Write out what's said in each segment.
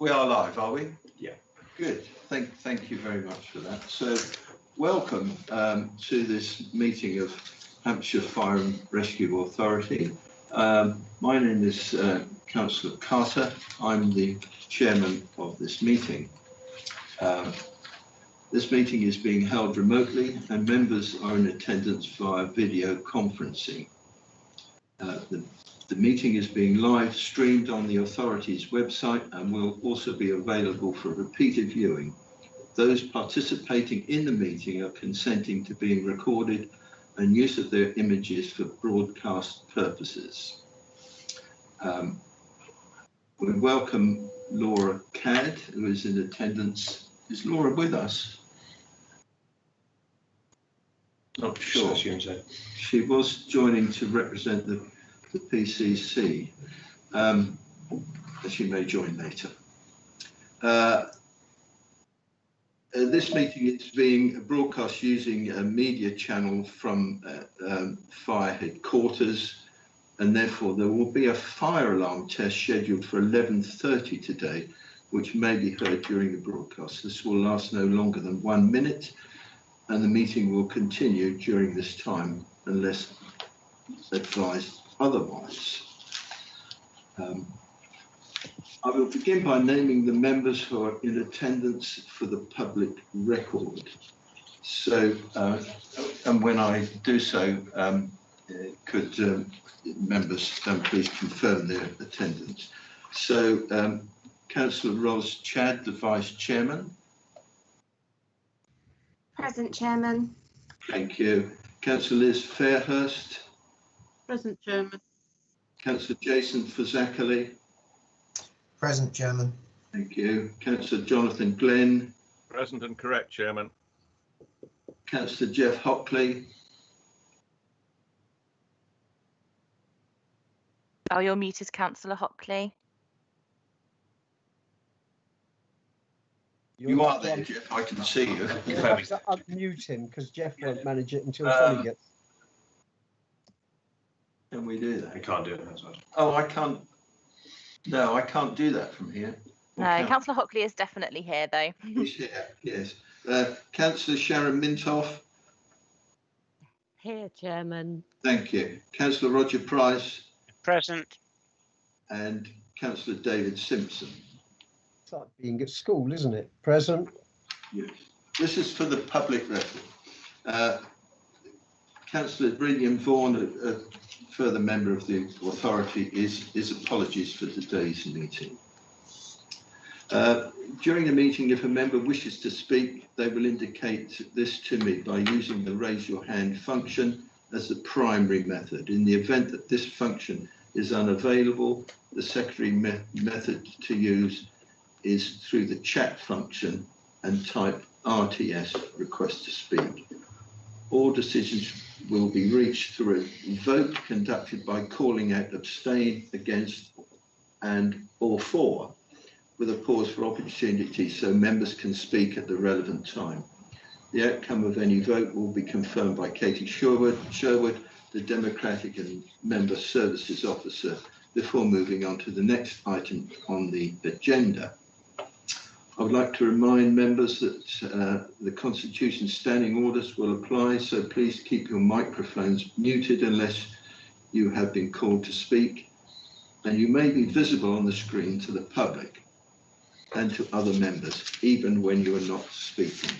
We are live, are we? Yeah. Good. Thank you very much for that. So, welcome to this meeting of Hampshire Fire and Rescue Authority. My name is Councillor Carter. I'm the chairman of this meeting. This meeting is being held remotely and members are in attendance via video conferencing. The meeting is being live streamed on the authority's website and will also be available for repeated viewing. Those participating in the meeting are consenting to being recorded and use of their images for broadcast purposes. We welcome Laura Cadd, who is in attendance. Is Laura with us? Not sure. She was joining to represent the PCC. She may join later. This meeting is being broadcast using a media channel from fire headquarters, and therefore there will be a fire alarm test scheduled for 11:30 today, which may be heard during the broadcast. This will last no longer than 1 minute, and the meeting will continue during this time unless advised otherwise. I will begin by naming the members who are in attendance for the public record. So, and when I do so, could members please confirm their attendance. So, Councillor Ros Chadd, the Vice Chairman. Present, Chairman. Thank you. Councillor Liz Fairhurst. Present, Chairman. Councillor Jason Fazakerley. Present, Chairman. Thank you. Councillor Jonathan Glenn. Present and correct, Chairman. Councillor Jeff Hockley. Oh, you're muted, Councillor Hockley. You are there, Jeff. I can see you. You have to unmute him because Jeff won't manage it until Tony gets. Can we do that? We can't do it outside. Oh, I can't. No, I can't do that from here. No, Councillor Hockley is definitely here, though. He's here, yes. Councillor Sharon Mintoff. Here, Chairman. Thank you. Councillor Roger Price. Present. And Councillor David Simpson. It's like being at school, isn't it? Present. Yes. This is for the public record. Councillor William Vaughan, a further member of the authority, is apologies for today's meeting. During the meeting, if a member wishes to speak, they will indicate this to me by using the raise your hand function as the primary method. In the event that this function is unavailable, the secondary method to use is through the chat function and type RTS, request to speak. All decisions will be reached through a vote conducted by calling out abstain, against and or for, with a pause for opportunity so members can speak at the relevant time. The outcome of any vote will be confirmed by Katie Sherwood, the Democratic and Member Services Officer, before moving on to the next item on the agenda. I would like to remind members that the Constitution standing orders will apply, so please keep your microphones muted unless you have been called to speak, and you may be visible on the screen to the public and to other members, even when you are not speaking.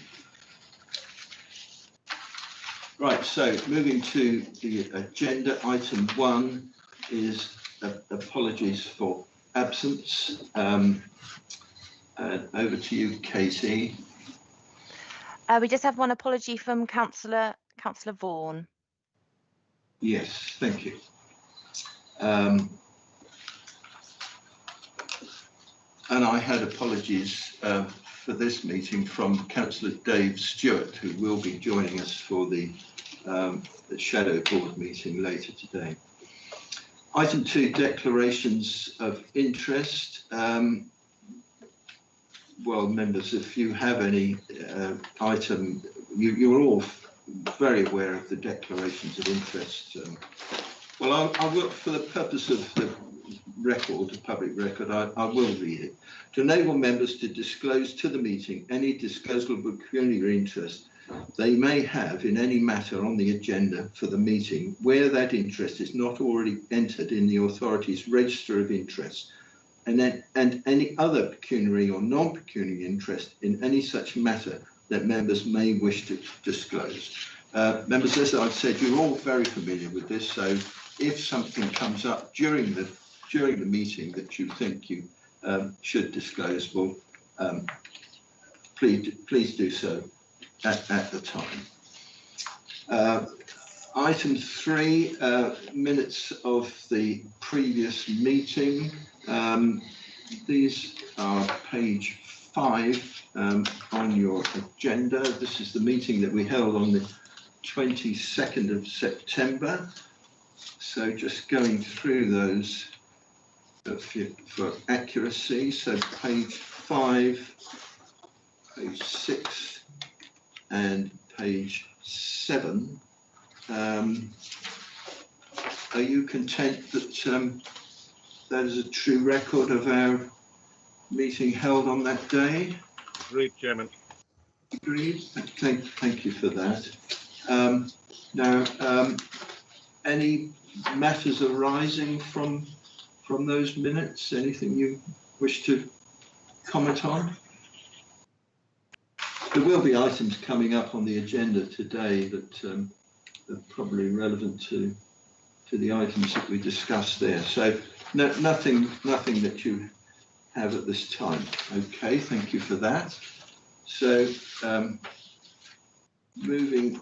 Right, so moving to the agenda, item 1 is apologies for absence. Over to you, Katie. We just have one apology from Councillor Vaughan. Yes, thank you. And I had apologies for this meeting from Councillor Dave Stewart, who will be joining us for the Shadow Board meeting later today. Item 2, declarations of interest. Well, members, if you have any item, you're all very aware of the declarations of interest. Well, I will, for the purpose of the record, a public record, I will read it. To enable members to disclose to the meeting any disclosable pecuniary interest they may have in any matter on the agenda for the meeting, where that interest is not already entered in the authority's register of interest, and any other pecuniary or non-pecuniary interest in any such matter that members may wish to disclose. Members, as I've said, you're all very familiar with this, so if something comes up during the meeting that you think you should disclose, well, please do so at the time. Item 3, minutes of the previous meeting. These are page 5 on your agenda. This is the meeting that we held on the 22nd of September. So just going through those for accuracy. So page 5, page 6 and page 7. Are you content that that is a true record of our meeting held on that day? Agreed, Chairman. Agreed. Thank you for that. Now, any matters arising from those minutes? Anything you wish to comment on? There will be items coming up on the agenda today that are probably relevant to the items that we discussed there. So nothing that you have at this time. Okay, thank you for that. So moving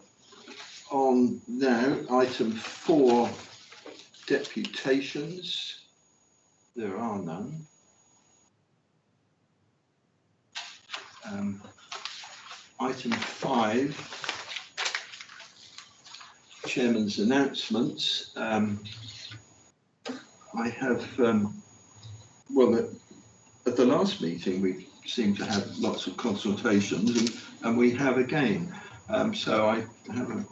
on now, item 4, deputations. There are none. Item 5, Chairman's announcements. I have, well, at the last meeting, we seemed to have lots of consultations, and we have again. So I have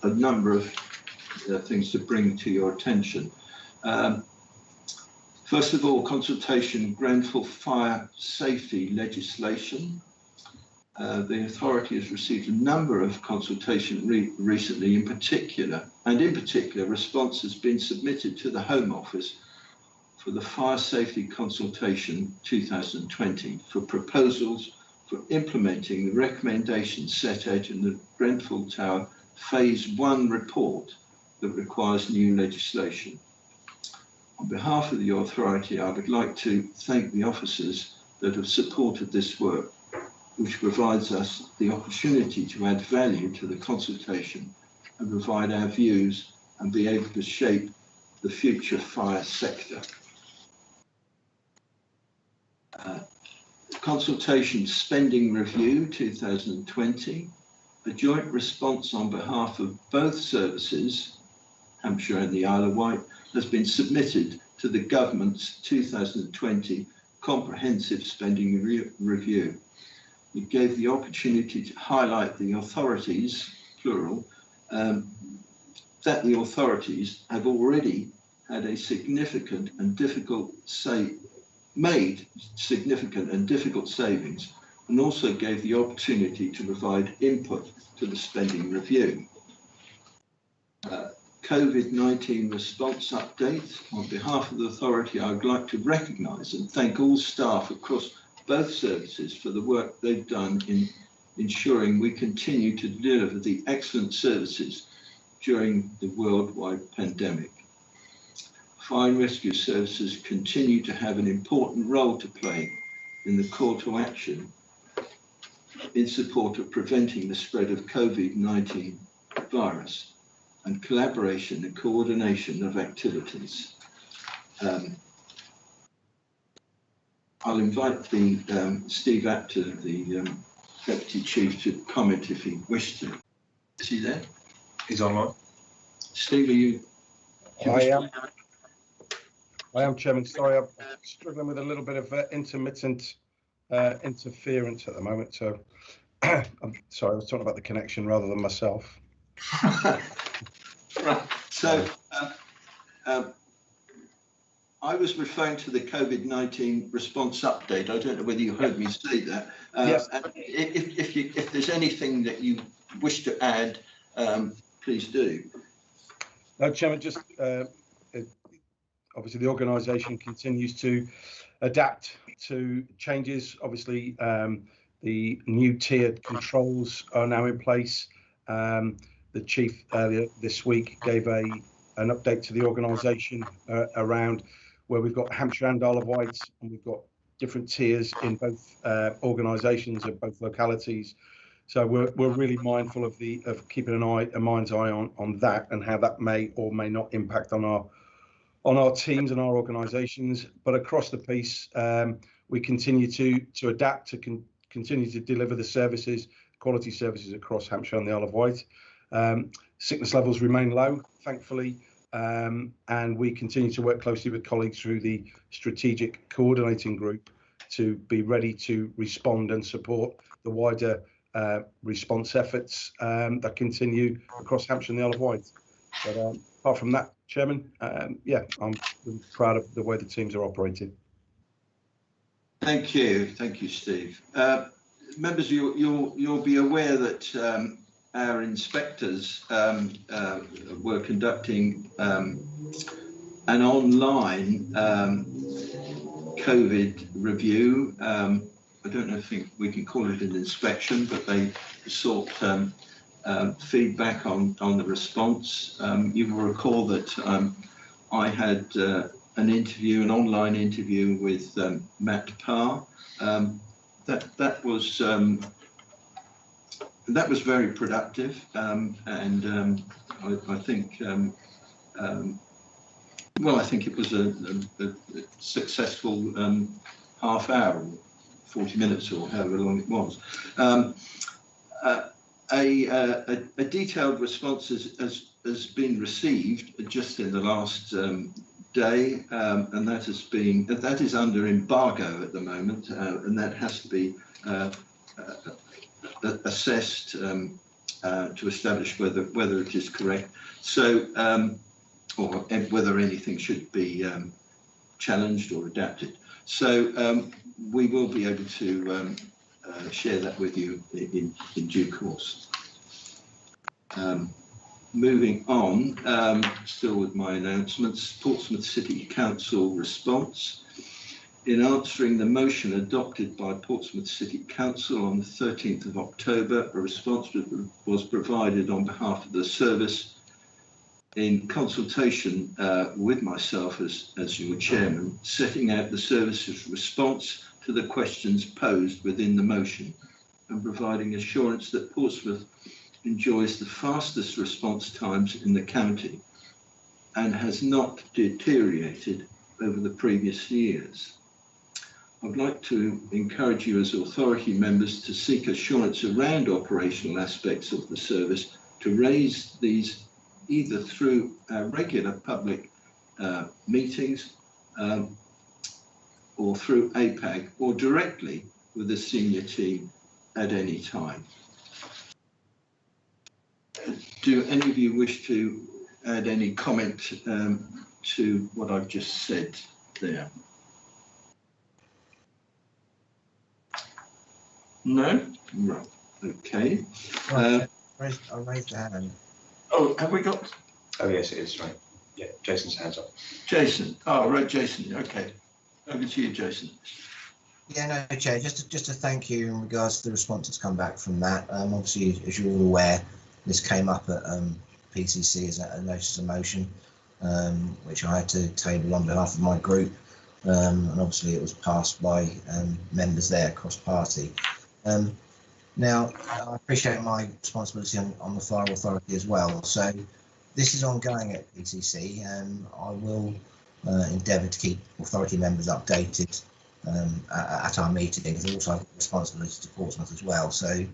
a number of things to bring to your attention. First of all, consultation Grenfell fire safety legislation. The authority has received a number of consultation recently, in particular, response has been submitted to the Home Office for the Fire Safety Consultation 2020 for proposals for implementing the recommendations set out in the Grenfell Tower Phase 1 report that requires new legislation. On behalf of the authority, I would like to thank the officers that have supported this work, which provides us the opportunity to add value to the consultation and provide our views and be able to shape the future fire sector. Consultation Spending Review 2020, a joint response on behalf of both services, Hampshire and the Isle of Wight, has been submitted to the government's 2020 Comprehensive Spending Review. It gave the opportunity to highlight the authorities, plural, that the authorities have already had a significant and difficult made significant and difficult savings, and also gave the opportunity to provide input to the spending review. COVID-19 response update. On behalf of the authority, I would like to recognise and thank all staff across both services for the work they've done in ensuring we continue to deliver the excellent services during the worldwide pandemic. Fire and rescue services continue to have an important role to play in the call to action in support of preventing the spread of COVID-19 virus and collaboration and coordination of activities. I'll invite the Steve Apter, the Deputy Chief, to comment if he wished to. Is he there? He's online. Steve, are you? I am, Chairman. Sorry, I'm struggling with a little bit of intermittent interference at the moment. So I'm sorry, I was talking about the connection rather than myself. Right. So I was referring to the COVID-19 response update. I don't know whether you heard me say that. Yes. And if there's anything that you wish to add, please do. No, Chairman, just obviously the organisation continues to adapt to changes. Obviously, the new tiered controls are now in place. The chief earlier this week gave an update to the organisation around where we've got Hampshire and Isle of Wight, and we've got different tiers in both organisations of both localities. So we're really mindful of keeping a mind's eye on that and how that may or may not impact on our teams and our organisations. But across the piece, we continue to adapt, to continue to deliver the services, quality services across Hampshire and the Isle of Wight. Sickness levels remain low, thankfully, and we continue to work closely with colleagues through the strategic coordinating group to be ready to respond and support the wider response efforts that continue across Hampshire and the Isle of Wight. But apart from that, Chairman, yeah, I'm really proud of the way the teams are operating. Thank you, Steve. Members, you'll be aware that our inspectors were conducting an online COVID review. I don't know if we can call it an inspection, but they sought feedback on the response. You will recall that I had an online interview with Matt Parr. That was very productive, and I think I think it was a successful half hour, 40 minutes or however long it was. A detailed response has been received just in the last day, and that is under embargo at the moment, and that has to be assessed to establish whether it is correct. So, or whether anything should be challenged or adapted. So we will be able to share that with you in due course. Moving on, still with my announcements, Portsmouth City Council response. In answering the motion adopted by Portsmouth City Council on the 13th of October, a response was provided on behalf of the service in consultation with myself as your chairman, setting out the service's response to the questions posed within the motion and providing assurance that Portsmouth enjoys the fastest response times in the county and has not deteriorated over the previous years. I'd like to encourage you as authority members to seek assurance around operational aspects of the service, to raise these either through regular public meetings or through APAG, or directly with the senior team at any time. Do any of you wish to add any comment to what I've just said there? No? Right. Okay. I raised a hand. Oh, have we got? Oh, yes, it is, right. Yeah, Jason's hand's up. Jason. Oh, right, Jason. Okay. Over to you, Jason. Yeah, no, Chair, just to thank you in regards to the response that's come back from that. Obviously, as you're all aware, this came up at PCC as a notice of motion, which I had to table on behalf of my group. And obviously it was passed by members there cross-party. Now, I appreciate my responsibility on the fire authority as well. So this is ongoing at PCC, and I will endeavour to keep authority members updated at our meetings. I also have responsibility to Portsmouth as well. So,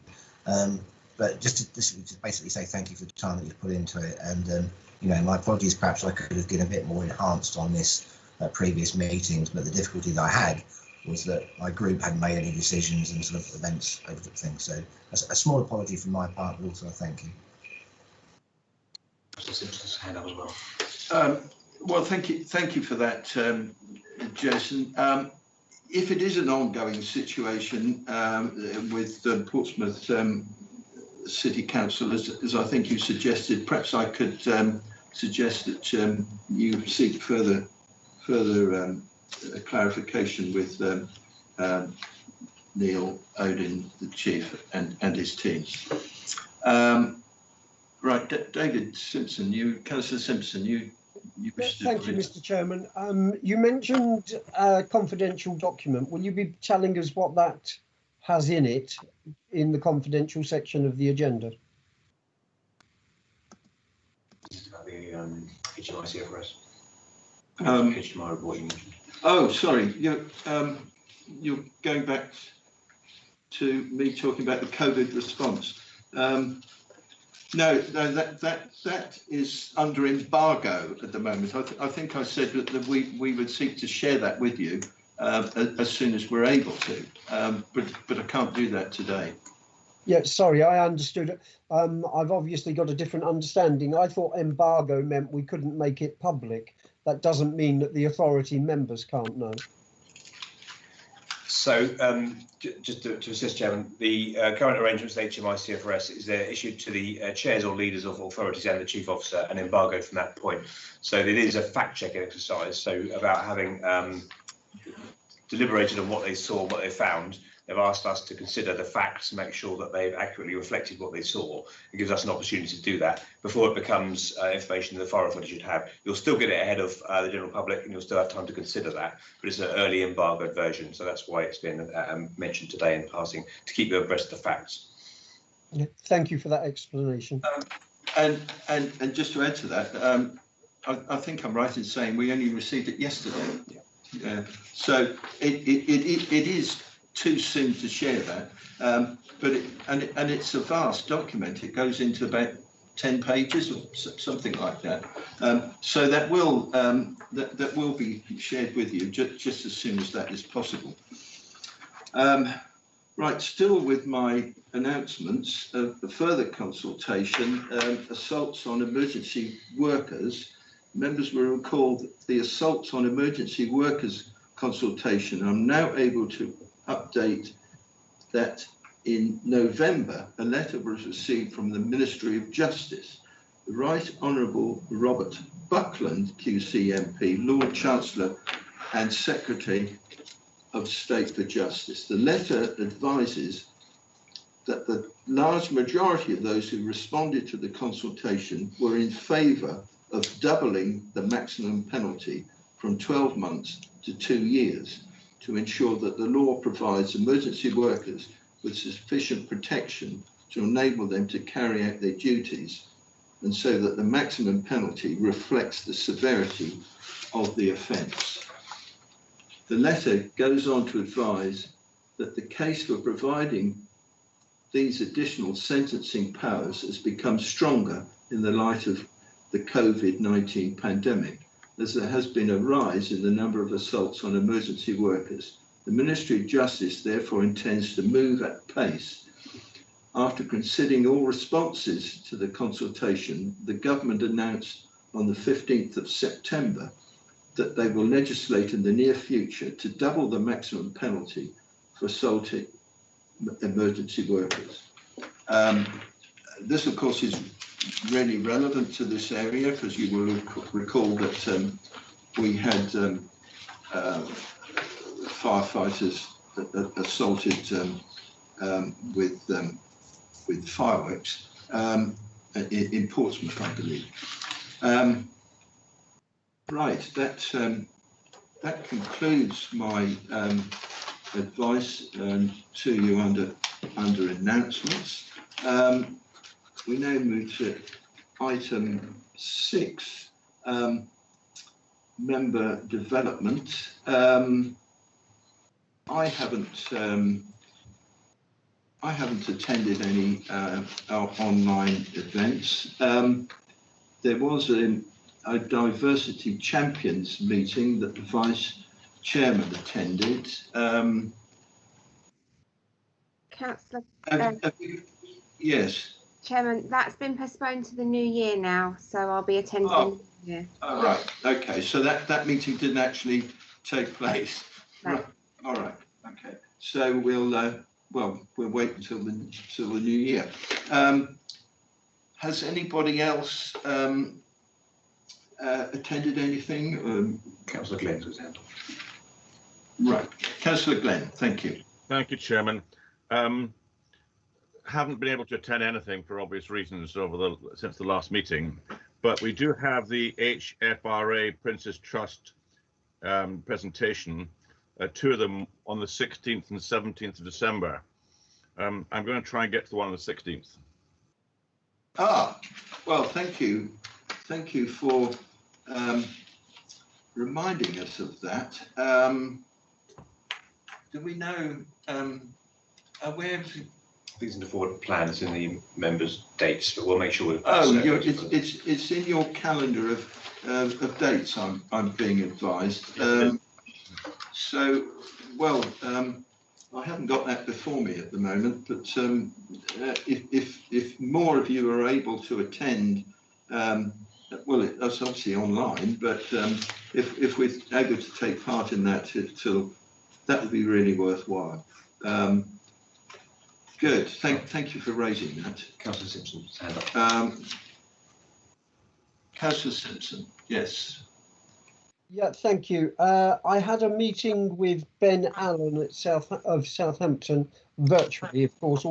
but just to basically say thank you for the time that you've put into it. And, you know, my apologies, perhaps I could have been a bit more enhanced on this at previous meetings, but the difficulty that I had was that my group hadn't made any decisions and sort of events over the thing. So a small apology from my part, but also a thank you. Simpson's hand up as well. Well, thank you for that, Jason. If it is an ongoing situation with Portsmouth City Council, as I think you suggested, perhaps I could suggest that you seek further clarification with Neil Odin, the chief, and his teams. Right, David Simpson, Councillor Simpson, you wish to... Thank you, Mr. Chairman. You mentioned a confidential document. Will you be telling us what that has in it in the confidential section of the agenda? This is about the HMI CFRS. HMI report you mentioned. Oh, sorry, you're going back to me talking about the COVID response. No, that is under embargo at the moment. I think I said that we would seek to share that with you as soon as we're able to, but I can't do that today. Yeah, sorry, I understood it. I've obviously got a different understanding. I thought embargo meant we couldn't make it public. That doesn't mean that the authority members can't know. So just to assist, Chairman, the current arrangements with HMI CFRS is they're issued to the chairs or leaders of authorities and the chief officer and embargoed from that point. So it is a fact-checking exercise. So about having deliberated on what they saw, what they found, they've asked us to consider the facts, make sure that they've accurately reflected what they saw. It gives us an opportunity to do that before it becomes information the fire authority should have. You'll still get it ahead of the general public and you'll still have time to consider that, but it's an early embargoed version. So that's why it's been mentioned today in passing, to keep you abreast of the facts. Yeah, thank you for that explanation. And just to add to that, I think I'm right in saying we only received it yesterday. Yeah. So it is too soon to share that, but it's a vast document. It goes into about 10 pages or something like that. So that will be shared with you just as soon as that is possible. Right, still with my announcements of the further consultation, assaults on emergency workers. Members will recall that the assaults on emergency workers consultation. I'm now able to update that in November, a letter was received from the Ministry of Justice. The Right Honourable Robert Buckland, QC MP, Lord Chancellor and Secretary of State for Justice. The letter advises that the large majority of those who responded to the consultation were in favour of doubling the maximum penalty from 12 months to 2 years to ensure that the law provides emergency workers with sufficient protection to enable them to carry out their duties, and so that the maximum penalty reflects the severity of the offence. The letter goes on to advise that the case for providing these additional sentencing powers has become stronger in the light of the COVID-19 pandemic, as there has been a rise in the number of assaults on emergency workers. The Ministry of Justice therefore intends to move at pace. After considering all responses to the consultation, the government announced on the 15th of September that they will legislate in the near future to double the maximum penalty for assaulting emergency workers. This, of course, is really relevant to this area, because you will recall that we had firefighters assaulted with fireworks in Portsmouth, I believe. Right, that concludes my advice to you under announcements. We now move to item 6, member development. I haven't attended any online events. There was a diversity champions meeting that the vice chairman attended. Councillor, Yes. Chairman, that's been postponed to the new year now, so I'll be attending Oh. the new year. All right. Okay. So that meeting didn't actually take place. No. Right. All right. Okay. So we'll wait until the new year. Has anybody else attended anything? Councillor Glenn's was handled. Right. Councillor Glenn, thank you. Thank you, Chairman. Haven't been able to attend anything for obvious reasons since the last meeting, but we do have the HFRA Prince's Trust presentation, two of them on the 16th and 17th of December. I'm going to try and get to the one on the 16th. Ah, well, thank you. Thank you for reminding us of that. Do we know where? These are the forward plan. It's in the members' dates, but we'll make sure. It's in your calendar of dates. I'm being advised. So, well, I haven't got that before me at the moment. But if more of you are able to attend, well, that's obviously online. But if we're able to take part in that, that would be really worthwhile. Good. Thank you for raising that. Councillor Simpson's hand up. Councillor Simpson, yes. Yeah, thank you. I had a meeting with Ben Allen at Southampton, virtually, of course,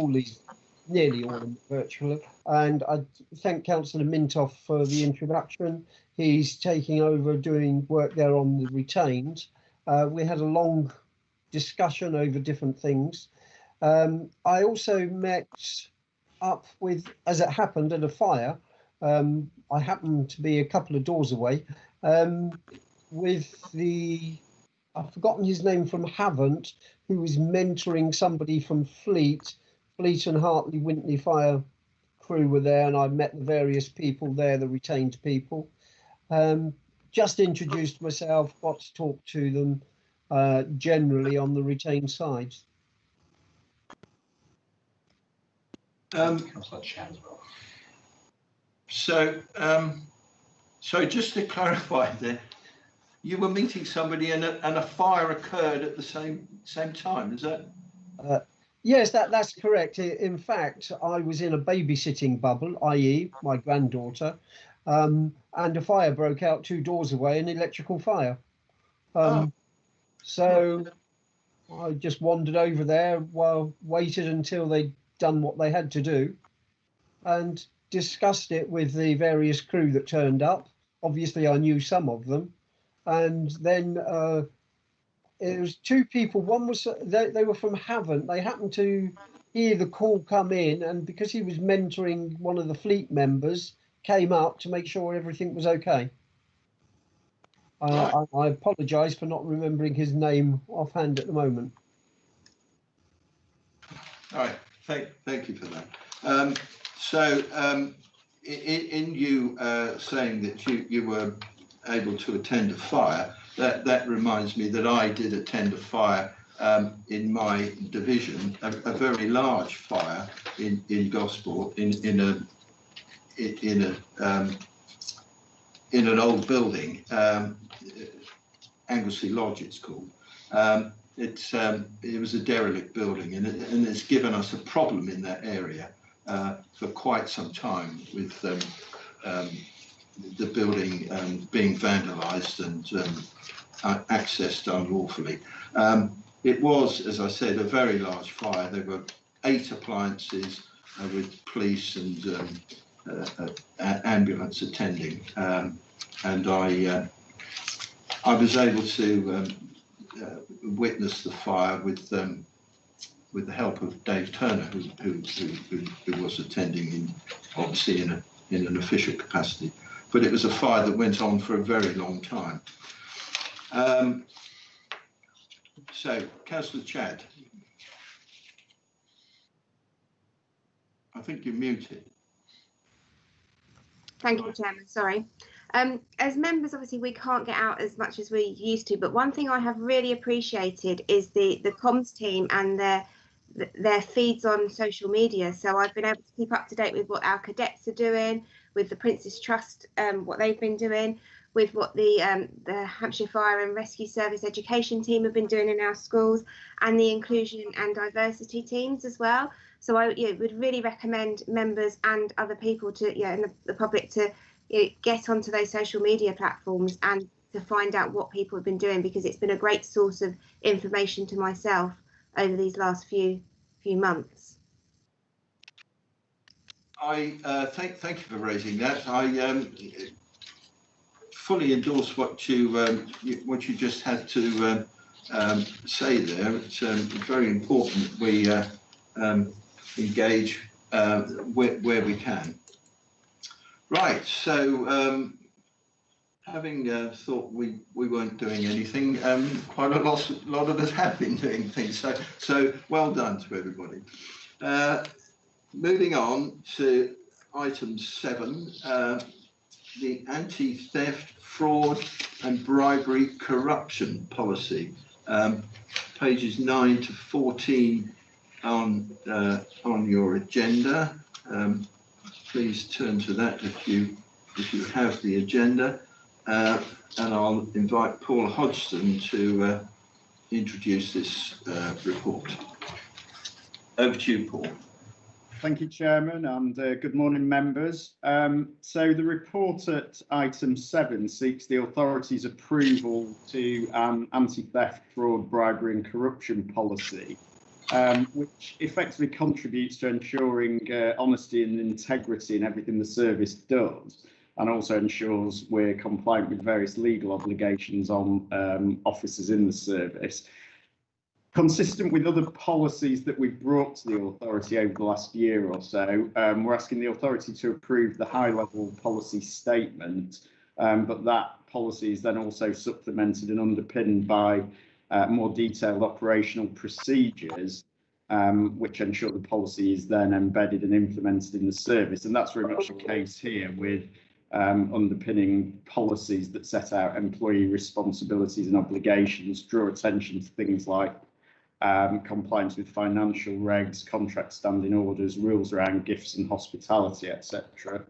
nearly all of them virtually. And I thank Councillor Mintoff for the introduction. He's taking over doing work there on the retained. We had a long discussion over different things. I also met up with, as it happened, at a fire. I happened to be a couple of doors away with I've forgotten his name, from Havant, who was mentoring somebody from Fleet and Hartley Wintney Fire crew were there, and I met the various people there, the retained people. Just introduced myself, got to talk to them generally on the retained side. Councillor Chad as well. So just to clarify there, you were meeting somebody and a fire occurred at the same time, is that? Yes, that's correct. In fact, I was in a babysitting bubble, i.e. my granddaughter, and a fire broke out 2 doors away, an electrical fire. So I just wandered over there, waited until they'd done what they had to do, and discussed it with the various crew that turned up. Obviously, I knew some of them. And then it was 2 people. One was, they were from Havant. They happened to hear the call come in, and because he was mentoring one of the fleet members, came up to make sure everything was okay. I apologise for not remembering his name offhand at the moment. All right, thank you for that. In you saying that you were able to attend a fire, that reminds me that I did attend a fire in my division, a very large fire in Gosport, in an old building, Anglesey Lodge it's called. It was a derelict building, and it's given us a problem in that area for quite some time, with the building being vandalised and accessed unlawfully. It was, as I said, a very large fire. There were 8 appliances with police and ambulance attending, and I was able to witness the fire with the help of Dave Turner, who was attending obviously in an official capacity. But it was a fire that went on for a very long time. So, Councillor Chad, I think you're muted. Thank you, Chairman. Sorry. As members, obviously, we can't get out as much as we used to, but one thing I have really appreciated is the comms team and their their feeds on social media. So I've been able to keep up to date with what our cadets are doing, with the Prince's Trust, what they've been doing, with what the Hampshire Fire and Rescue Service education team have been doing in our schools, and the inclusion and diversity teams as well. So I would really recommend members and other people to, and the public to get onto those social media platforms and to find out what people have been doing, because it's been a great source of information to myself over these last few months. I thank you for raising that. I fully endorse what you just had to say there. It's very important we engage where we can. Right. So having thought we weren't doing anything, quite a lot of us have been doing things. So well done to everybody. Moving on to item 7, the anti-theft, fraud and bribery corruption policy, pages 9 to 14 on your agenda. Please turn to that if you have the agenda, and I'll invite Paul Hodgson to introduce this report. Over to you, Paul. Thank you, Chairman, and good morning, members. So the report at item 7 seeks the authority's approval to an anti-theft, fraud, bribery and corruption policy, which effectively contributes to ensuring honesty and integrity in everything the service does, and also ensures we're compliant with various legal obligations on officers in the service. Consistent with other policies that we've brought to the authority over the last year or so, we're asking the authority to approve the high-level policy statement, but that policy is then also supplemented and underpinned by more detailed operational procedures, which ensure the policy is then embedded and implemented in the service. And that's very much the case here, with underpinning policies that set out employee responsibilities and obligations, draw attention to things like compliance with financial regs, contract standing orders, rules around gifts and hospitality, etc.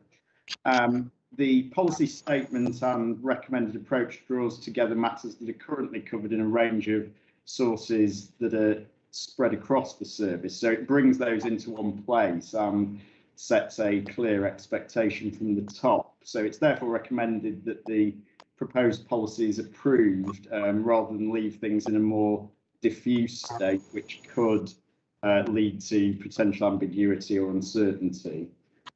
The policy statement and recommended approach draws together matters that are currently covered in a range of sources that are spread across the service. So it brings those into one place and sets a clear expectation from the top. So it's therefore recommended that the proposed policy is approved, rather than leave things in a more diffuse state, which could lead to potential ambiguity or uncertainty.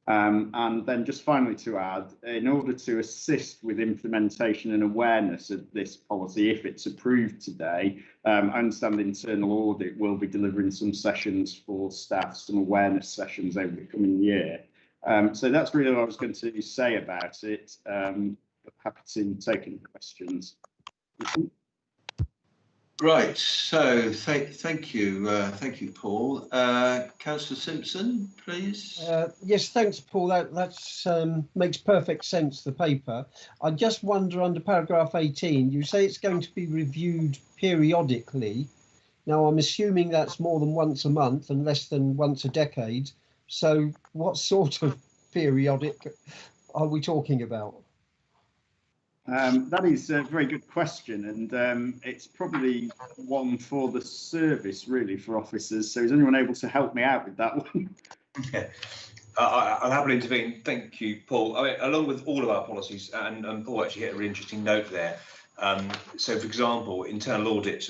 And then just finally to add, in order to assist with implementation and awareness of this policy, if it's approved today, I understand the internal audit will be delivering some sessions for staff, some awareness sessions over the coming year. So that's really what I was going to say about it. Happy to take any questions. Right, so thank you, Paul. Councillor Simpson, please. Yes, thanks, Paul. That makes perfect sense, the paper. I just wonder, under paragraph 18, you say it's going to be reviewed periodically. Now, I'm assuming that's more than once a month and less than once a decade. So what sort of periodic are we talking about? That is a very good question, and it's probably one for the service, really, for officers. So is anyone able to help me out with that one? I'll happily intervene. Thank you, Paul. I mean, along with all of our policies, and Paul actually hit a really interesting note there. So, for example, internal audit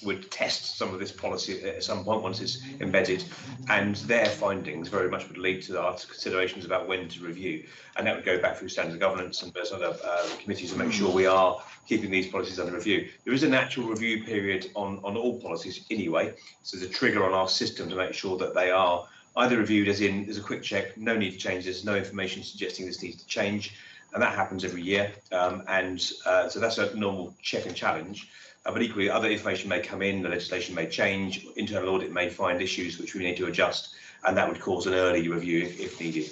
would test some of this policy at some point once it's embedded, and their findings very much would lead to our considerations about when to review, and that would go back through standard governance and various other committees to make sure we are keeping these policies under review. There is a natural review period on all policies anyway, so there's a trigger on our system to make sure that they are either reviewed, as in there's a quick check, no need to change this, no information suggesting this needs to change, and that happens every year, so that's a normal check and challenge. But equally, other information may come in, the legislation may change, internal audit may find issues which we need to adjust, and that would cause an early review if needed.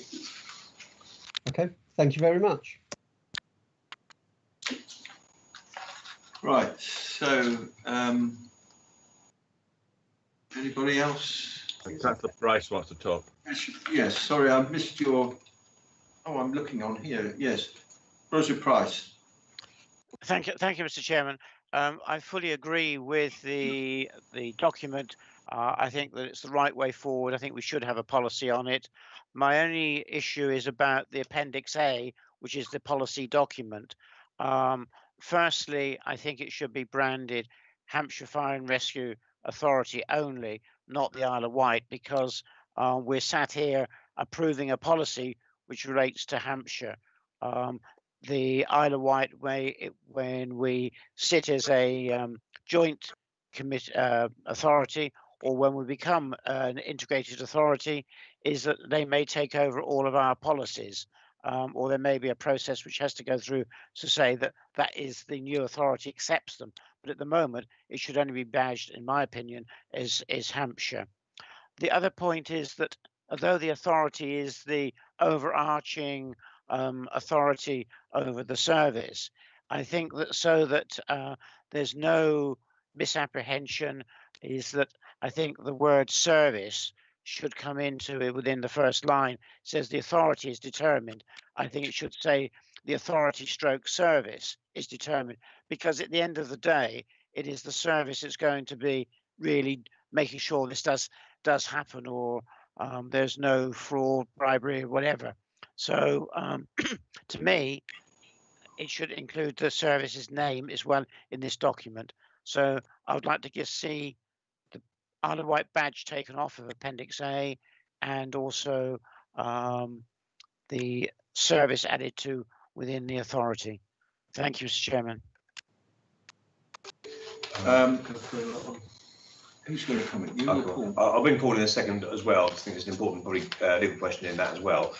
Okay, thank you very much. Right, so Anybody else? Councillor Price wants to talk. Yes, sorry, I missed your. Oh, I'm looking on here. Yes, Roger Price. Thank you, Mr. Chairman. I fully agree with the document. I think that it's the right way forward. I think we should have a policy on it. My only issue is about the Appendix A, which is the policy document. Firstly, I think it should be branded Hampshire Fire and Rescue Authority only, not the Isle of Wight, because we're sat here approving a policy which relates to Hampshire. The Isle of Wight, when we sit as a joint authority, or when we become an integrated authority, is that they may take over all of our policies, or there may be a process which has to go through to say that that is the new authority accepts them. But at the moment, it should only be badged, in my opinion, as Hampshire. The other point is that although the authority is the overarching authority over the service, I think that so that there's no misapprehension, is that I think the word service should come into it within the first line. It says the authority is determined. I think it should say the authority stroke service is determined, because at the end of the day, it is the service that's going to be really making sure this does happen, or there's no fraud, bribery, or whatever. So to me, it should include the service's name as well in this document. So I would like to just see the Isle of Wight badge taken off of Appendix A, and also the service added to within the authority. Thank you, Mr. Chairman. Who's going to comment? You or Paul? I'll bring Paul in a second as well. I think it's an important, probably legal question in that as well.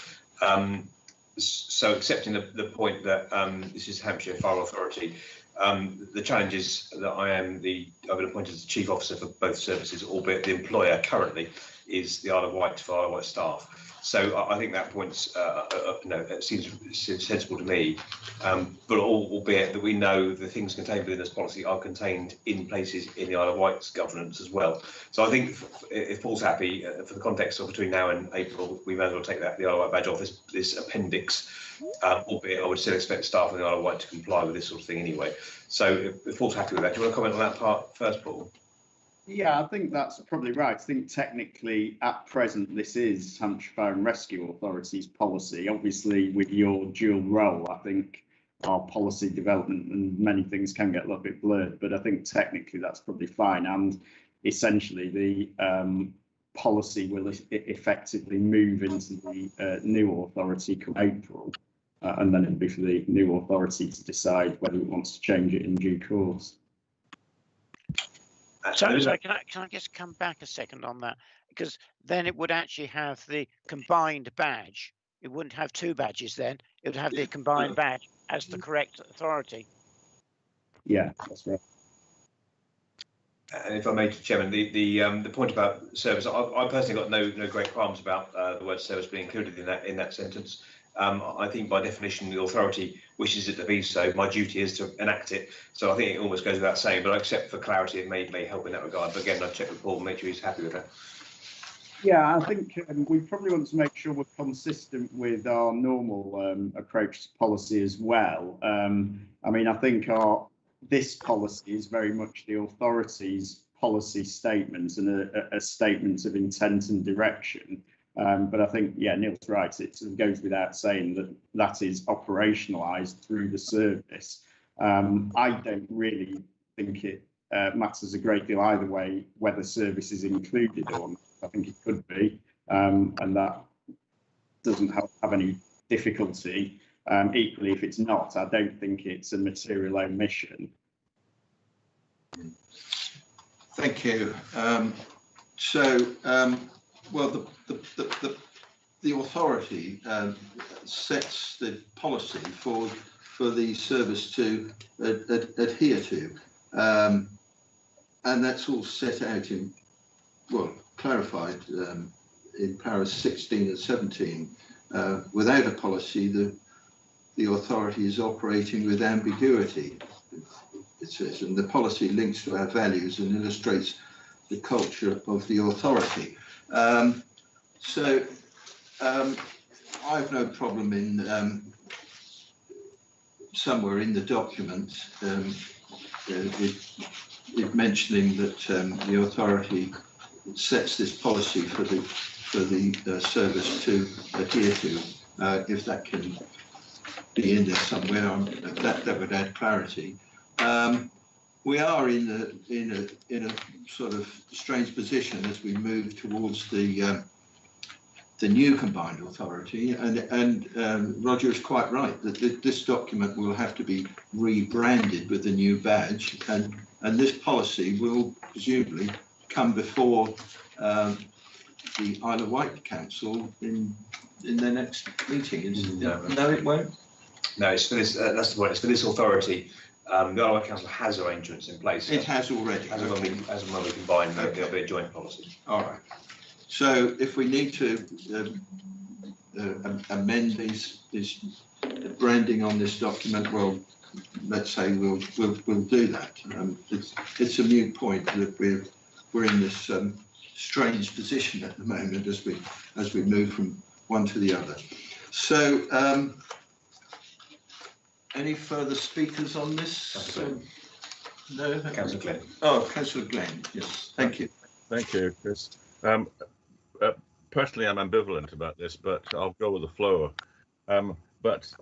So accepting the point that this is Hampshire Fire Authority, the challenge is that I've been appointed as the chief officer for both services, albeit the employer currently is the Isle of Wight for Isle of Wight staff. So I think that point's it seems sensible to me, but albeit that we know the things contained within this policy are contained in places in the Isle of Wight's governance as well. So I think if Paul's happy, for the context of between now and April, we may as well take the Isle of Wight badge off this appendix, albeit I would still expect staff in the Isle of Wight to comply with this sort of thing anyway. So if Paul's happy with that, do you want to comment on that part first, Paul? Yeah, I think that's probably right. I think technically at present this is Hampshire Fire and Rescue Authority's policy. Obviously with your dual role, I think our policy development and many things can get a little bit blurred, but I think technically that's probably fine. And essentially the policy will effectively move into the new authority come April, and then it'll be for the new authority to decide whether it wants to change it in due course. So can I just come back a second on that? Because then it would actually have the combined badge. It wouldn't have two badges then. It would have the combined badge as the correct authority. Yeah, that's right. And if I may, Chairman, the point about service, I personally got no great qualms about the word service being included in that sentence. I think by definition the authority wishes it to be so. My duty is to enact it. So I think it almost goes without saying, but except for clarity, it may help in that regard. But again, I'll check with Paul and make sure he's happy with that. Yeah, I think we probably want to make sure we're consistent with our normal approach to policy as well. I mean, I think this policy is very much the authority's policy statements and a statement of intent and direction. But I think, yeah, Neil's right. It sort of goes without saying that is operationalised through the service. I don't really think it matters a great deal either way whether service is included or not. I think it could be, and that doesn't have any difficulty. Equally, if it's not, I don't think it's a material omission. Thank you. Well, the authority sets the policy for the service to adhere to, and that's all set out in, well, clarified in paras 16 and 17. Without a policy, the authority is operating with ambiguity, it says, and the policy links to our values and illustrates the culture of the authority. I have no problem in somewhere in the document it mentioning that the authority sets this policy for the service to adhere to. If that can be in there somewhere, that would add clarity. We are in a sort of strange position as we move towards the new combined authority, and Roger is quite right that this document will have to be rebranded with a new badge, and this policy will presumably come before the Isle of Wight Council in their next meeting. No, it won't. No, it's for this. That's the point. It's for this authority. The Isle of Wight Council has arrangements in place. It has already. As and when we combine, there'll be a joint policy. All right. So if we need to amend this branding on this document, well, let's say we'll do that. It's a moot point that we're in this strange position at the moment as we move from one to the other. So any further speakers on this? No. Councillor Glenn. Oh, Councillor Glenn. Yes. Thank you. Thank you, Chris. Personally, I'm ambivalent about this, but I'll go with the flow. But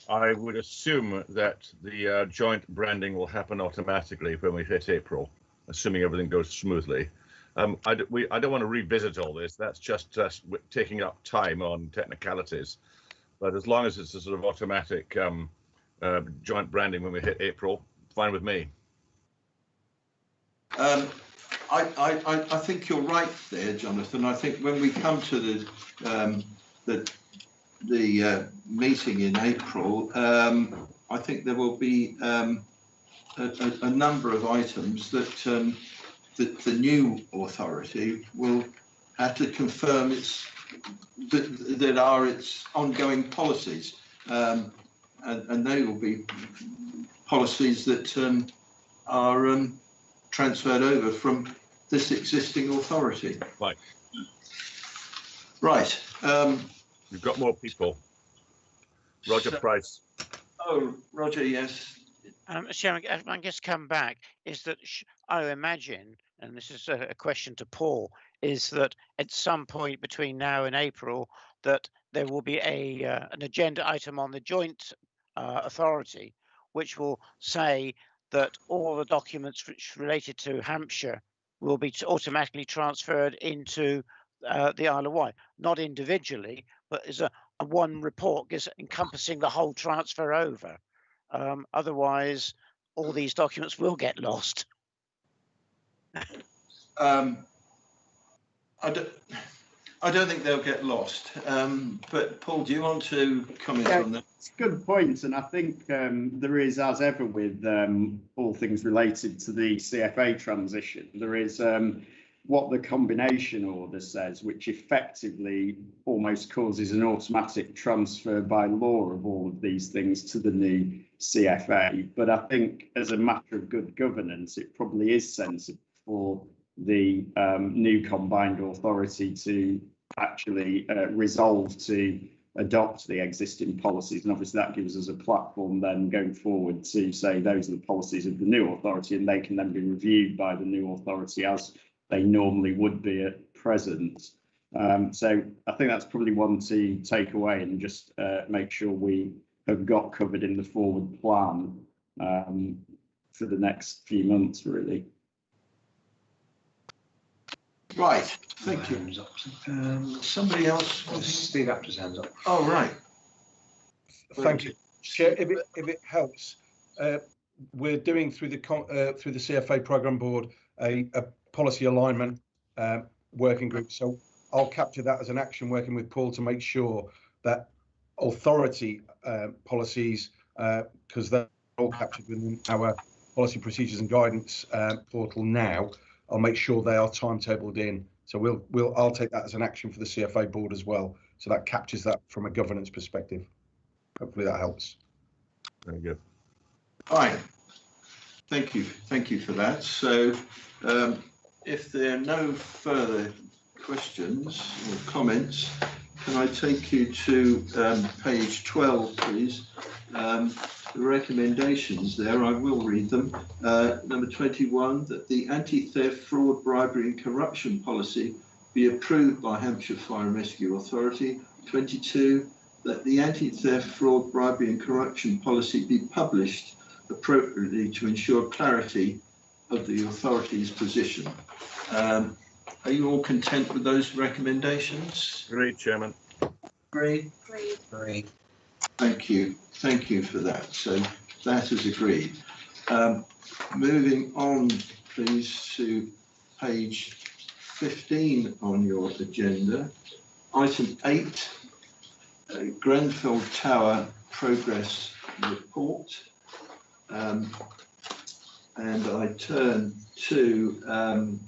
I would assume that the joint branding will happen automatically when we hit April, assuming everything goes smoothly. I don't want to revisit all this. That's just taking up time on technicalities. But as long as it's a sort of automatic joint branding when we hit April, fine with me. I think you're right there, Jonathan. I think when we come to the meeting in April, I think there will be a number of items that the new authority will have to confirm that are its ongoing policies, and they will be policies that are transferred over from this existing authority. Right. Right. You've got more people. Roger Price. Oh, Roger, yes. Chairman, if I can just come back, is that I imagine, and this is a question to Paul, is that at some point between now and April, that there will be an agenda item on the joint authority, which will say that all the documents which related to Hampshire will be automatically transferred into the Isle of Wight, not individually, but as a one report encompassing the whole transfer over. Otherwise, all these documents will get lost. I don't think they'll get lost. But Paul, do you want to comment on that? It's a good point, and I think there is, as ever with all things related to the CFA transition, there is what the combination order says, which effectively almost causes an automatic transfer by law of all of these things to the new CFA. But I think as a matter of good governance, it probably is sensible for the new combined authority to actually resolve to adopt the existing policies, and obviously that gives us a platform then going forward to say those are the policies of the new authority, and they can then be reviewed by the new authority as they normally would be at present. So I think that's probably one to take away and just make sure we have got covered in the forward plan for the next few months, really. Right, thank you. Somebody else? Steve Apter's hands up. Oh, right. Thank you, Chair. If it helps, we're doing through the CFA Programme Board a policy alignment working group. So I'll capture that as an action, working with Paul to make sure that authority policies, because they're all captured within our policy procedures and guidance portal now. I'll make sure they are timetabled in. So I'll take that as an action for the CFA board as well. So that captures that from a governance perspective. Hopefully that helps. Very good. Fine. Thank you for that. So if there are no further questions or comments, can I take you to page 12, please? The recommendations there, I will read them. Number 21, that the anti-theft, fraud, bribery and corruption policy be approved by Hampshire Fire and Rescue Authority. 22, that the anti-theft, fraud, bribery and corruption policy be published appropriately to ensure clarity of the authority's position. Are you all content with those recommendations? Agreed, Chairman. Agreed. Agreed. Thank you. Thank you for that. So that is agreed. Moving on, please, to page 15 on your agenda. Item 8, Grenfell Tower Progress Report. And I turn to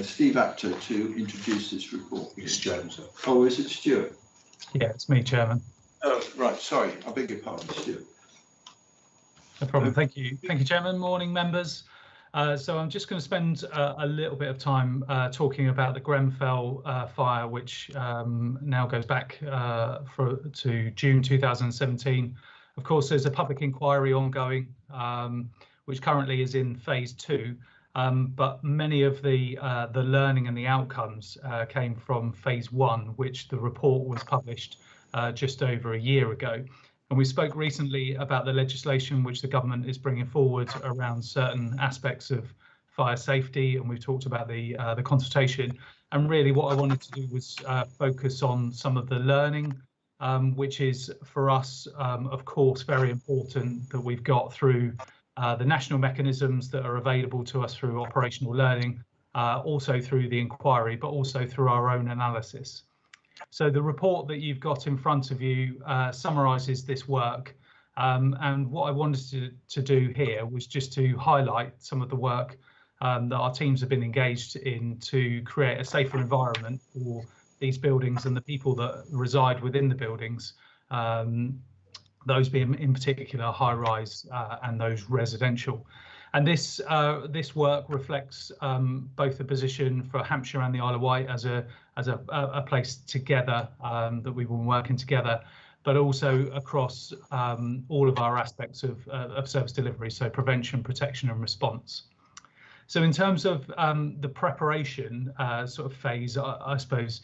Steve Apter to introduce this report. It's Stuart, sir. Oh, is it Stuart? Yeah, it's me, Chairman. Oh, right. Sorry. I beg your pardon, Stuart. No problem. Thank you. Thank you, Chairman. Morning, members. So I'm just going to spend a little bit of time talking about the Grenfell fire, which now goes back to June 2017. Of course, there's a public inquiry ongoing, which currently is in phase 2. But many of the learning and the outcomes came from phase 1, which the report was published just over a year ago. And we spoke recently about the legislation which the government is bringing forward around certain aspects of fire safety, and we've talked about the consultation. And really what I wanted to do was focus on some of the learning, which is for us, of course, very important that we've got through the national mechanisms that are available to us through operational learning, also through the inquiry, but also through our own analysis. So the report that you've got in front of you summarises this work, and what I wanted to do here was just to highlight some of the work that our teams have been engaged in to create a safer environment for these buildings and the people that reside within the buildings, those being in particular high-rise and those residential. And this work reflects both the position for Hampshire and the Isle of Wight as a place together that we've been working together, but also across all of our aspects of service delivery, so prevention, protection and response. So in terms of the preparation sort of phase, I suppose,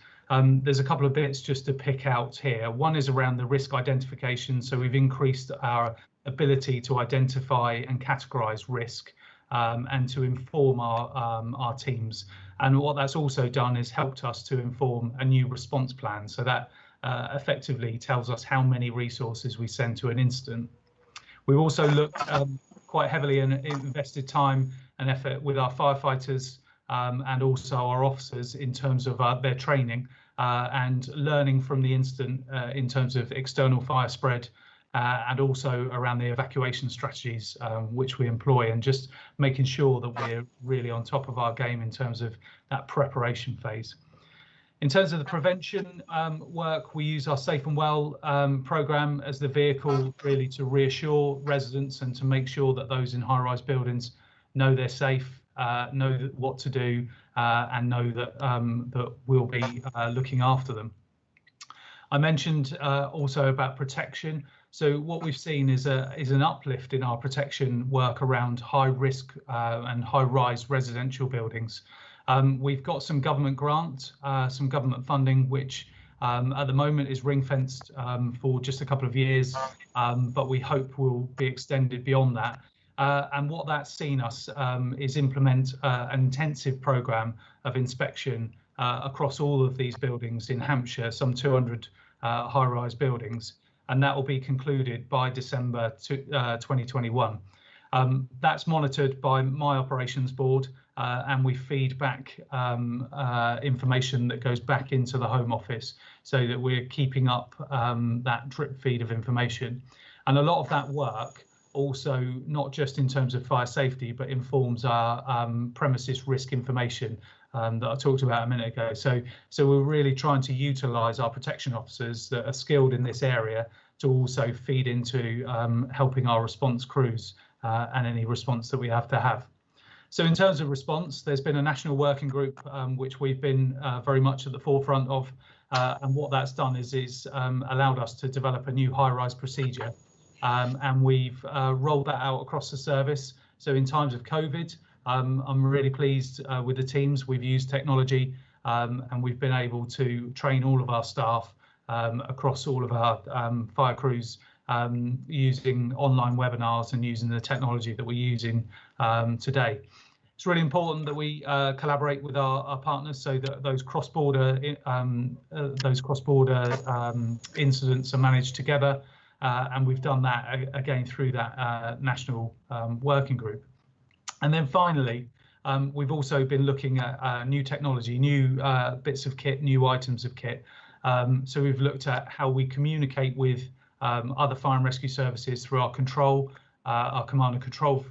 there's a couple of bits just to pick out here. One is around the risk identification. So we've increased our ability to identify and categorise risk and to inform our teams. And what that's also done is helped us to inform a new response plan. So that effectively tells us how many resources we send to an incident. We've also looked quite heavily and invested time and effort with our firefighters and also our officers in terms of their training and learning from the incident in terms of external fire spread and also around the evacuation strategies which we employ, and just making sure that we're really on top of our game in terms of that preparation phase. In terms of the prevention work, we use our Safe and Well programme as the vehicle really to reassure residents and to make sure that those in high-rise buildings know they're safe, know what to do, and know that that we'll be looking after them. I mentioned also about protection. So what we've seen is an uplift in our protection work around high risk and high rise residential buildings. We've got some government grant, some government funding, which at the moment is ring fenced for just a couple of years, but we hope will be extended beyond that. And what that's seen us is implement an intensive programme of inspection across all of these buildings in Hampshire, some 200 high-rise buildings, and that will be concluded by December 2021. That's monitored by my operations board, and we feed back information that goes back into the Home Office so that we're keeping up that drip feed of information. And a lot of that work also, not just in terms of fire safety, but informs our premises risk information that I talked about a minute ago. So we're really trying to utilise our protection officers that are skilled in this area to also feed into helping our response crews and any response that we have to have. So in terms of response, there's been a national working group which we've been very much at the forefront of, and what that's done is allowed us to develop a new high-rise procedure, and we've rolled that out across the service. So in times of COVID, I'm really pleased with the teams. We've used technology and we've been able to train all of our staff across all of our fire crews using online webinars and using the technology that we're using today. It's really important that we collaborate with our partners so that those cross-border incidents are managed together, and we've done that again through that national working group. And then finally, we've also been looking at new technology, new bits of kit, new items of kit. So we've looked at how we communicate with other fire and rescue services through our command and control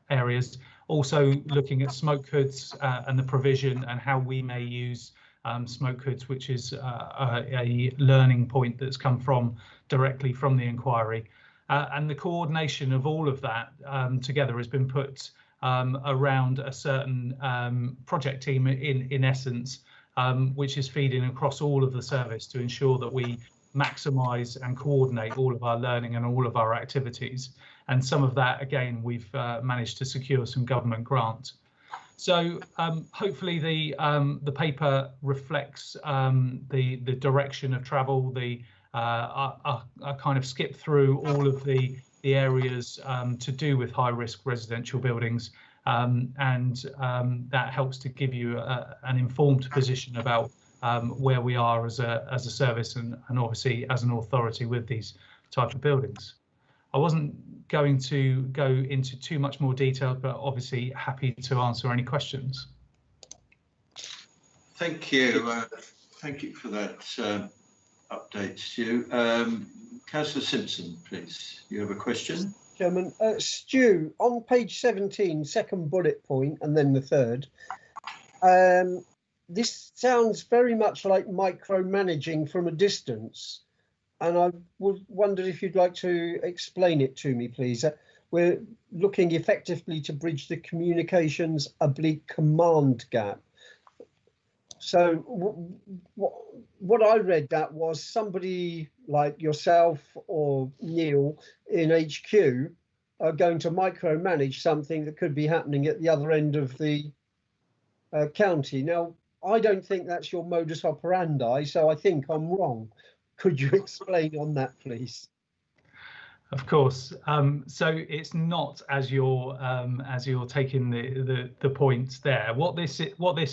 areas, also looking at smoke hoods and the provision and how we may use smoke hoods, which is a learning point that's come directly from the inquiry. And the coordination of all of that together has been put around a certain project team in essence, which is feeding across all of the service to ensure that we maximise and coordinate all of our learning and all of our activities. And some of that, again, we've managed to secure some government grant. So hopefully the paper reflects the direction of travel. I kind of skip through all of the areas to do with high risk residential buildings, and that helps to give you an informed position about where we are as a service and obviously as an authority with these type of buildings. I wasn't going to go into too much more detail, but obviously happy to answer any questions. Thank you. Thank you for that update, Stu. Councillor Simpson, please. You have a question? Chairman, Stu, on page 17, second bullet point, and then the third, this sounds very much like micromanaging from a distance. And I wondered if you'd like to explain it to me, please. We're looking effectively to bridge the communications oblique command gap. So what I read that was somebody like yourself or Neil in HQ are going to micromanage something that could be happening at the other end of the county. Now, I don't think that's your modus operandi, so I think I'm wrong. Could you explain on that, please? Of course. So it's not as you're taking the points there. What this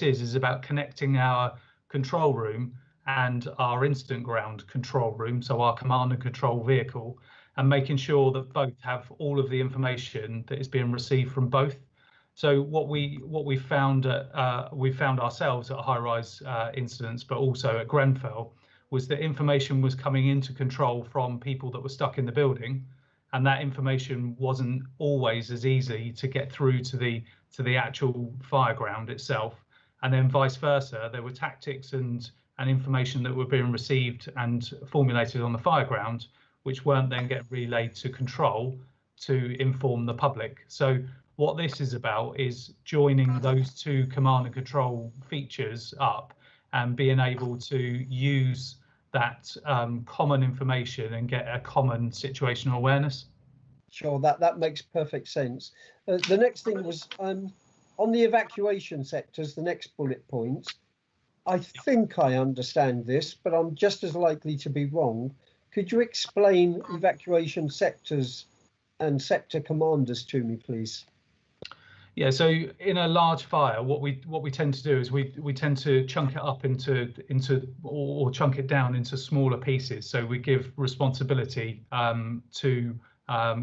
is about connecting our control room and our incident ground control room, so our command and control vehicle, and making sure that both have all of the information that is being received from both. So what we found ourselves at high-rise incidents, but also at Grenfell, was that information was coming into control from people that were stuck in the building, and that information wasn't always as easy to get through to the actual fire ground itself. And then vice versa, there were tactics and information that were being received and formulated on the fire ground, which weren't then getting relayed to control to inform the public. So what this is about is joining those two command and control features up and being able to use that common information and get a common situational awareness. Sure, that makes perfect sense. The next thing was on the evacuation sectors, the next bullet point. I think I understand this, but I'm just as likely to be wrong. Could you explain evacuation sectors and sector commanders to me, please? Yeah, so in a large fire, what we tend to do is we tend to chunk it up into or chunk it down into smaller pieces. So we give responsibility to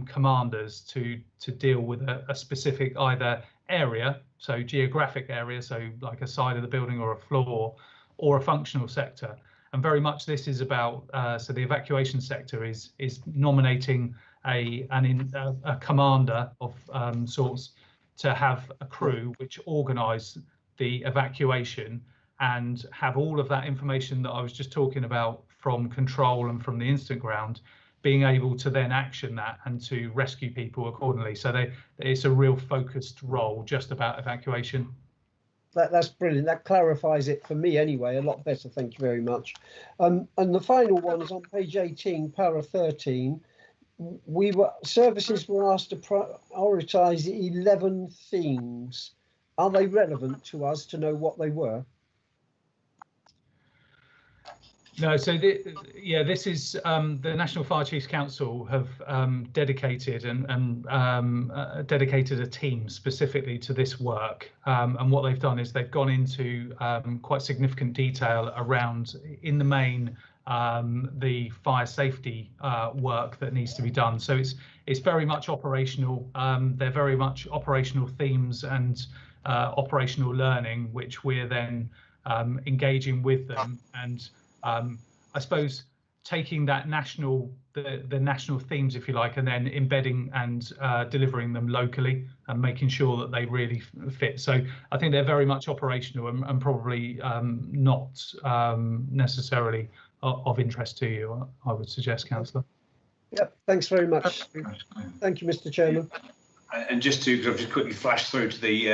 commanders to deal with a specific either area, so geographic area, so like a side of the building or a floor, or a functional sector. And very much this is about so the evacuation sector is nominating a commander of sorts to have a crew which organise the evacuation and have all of that information that I was just talking about from control and from the incident ground being able to then action that and to rescue people accordingly. So it's a real focused role just about evacuation. That's brilliant. That clarifies it for me anyway, a lot better. Thank you very much. And the final one is on page 18, para 13. Services were asked to prioritise 11 themes. Are they relevant to us to know what they were? No, so this is the National Fire Chiefs Council have dedicated dedicated a team specifically to this work, and what they've done is they've gone into quite significant detail around, in the main, the fire safety work that needs to be done. So it's very much operational. They're very much operational themes and operational learning, which we're then engaging with them, and I suppose taking that the national themes, if you like, and then embedding and delivering them locally and making sure that they really fit. So I think they're very much operational and probably not necessarily of interest to you, I would suggest, Councillor. Yep, thanks very much. Thank you, Mr. Chairman. And just to just quickly flash through to the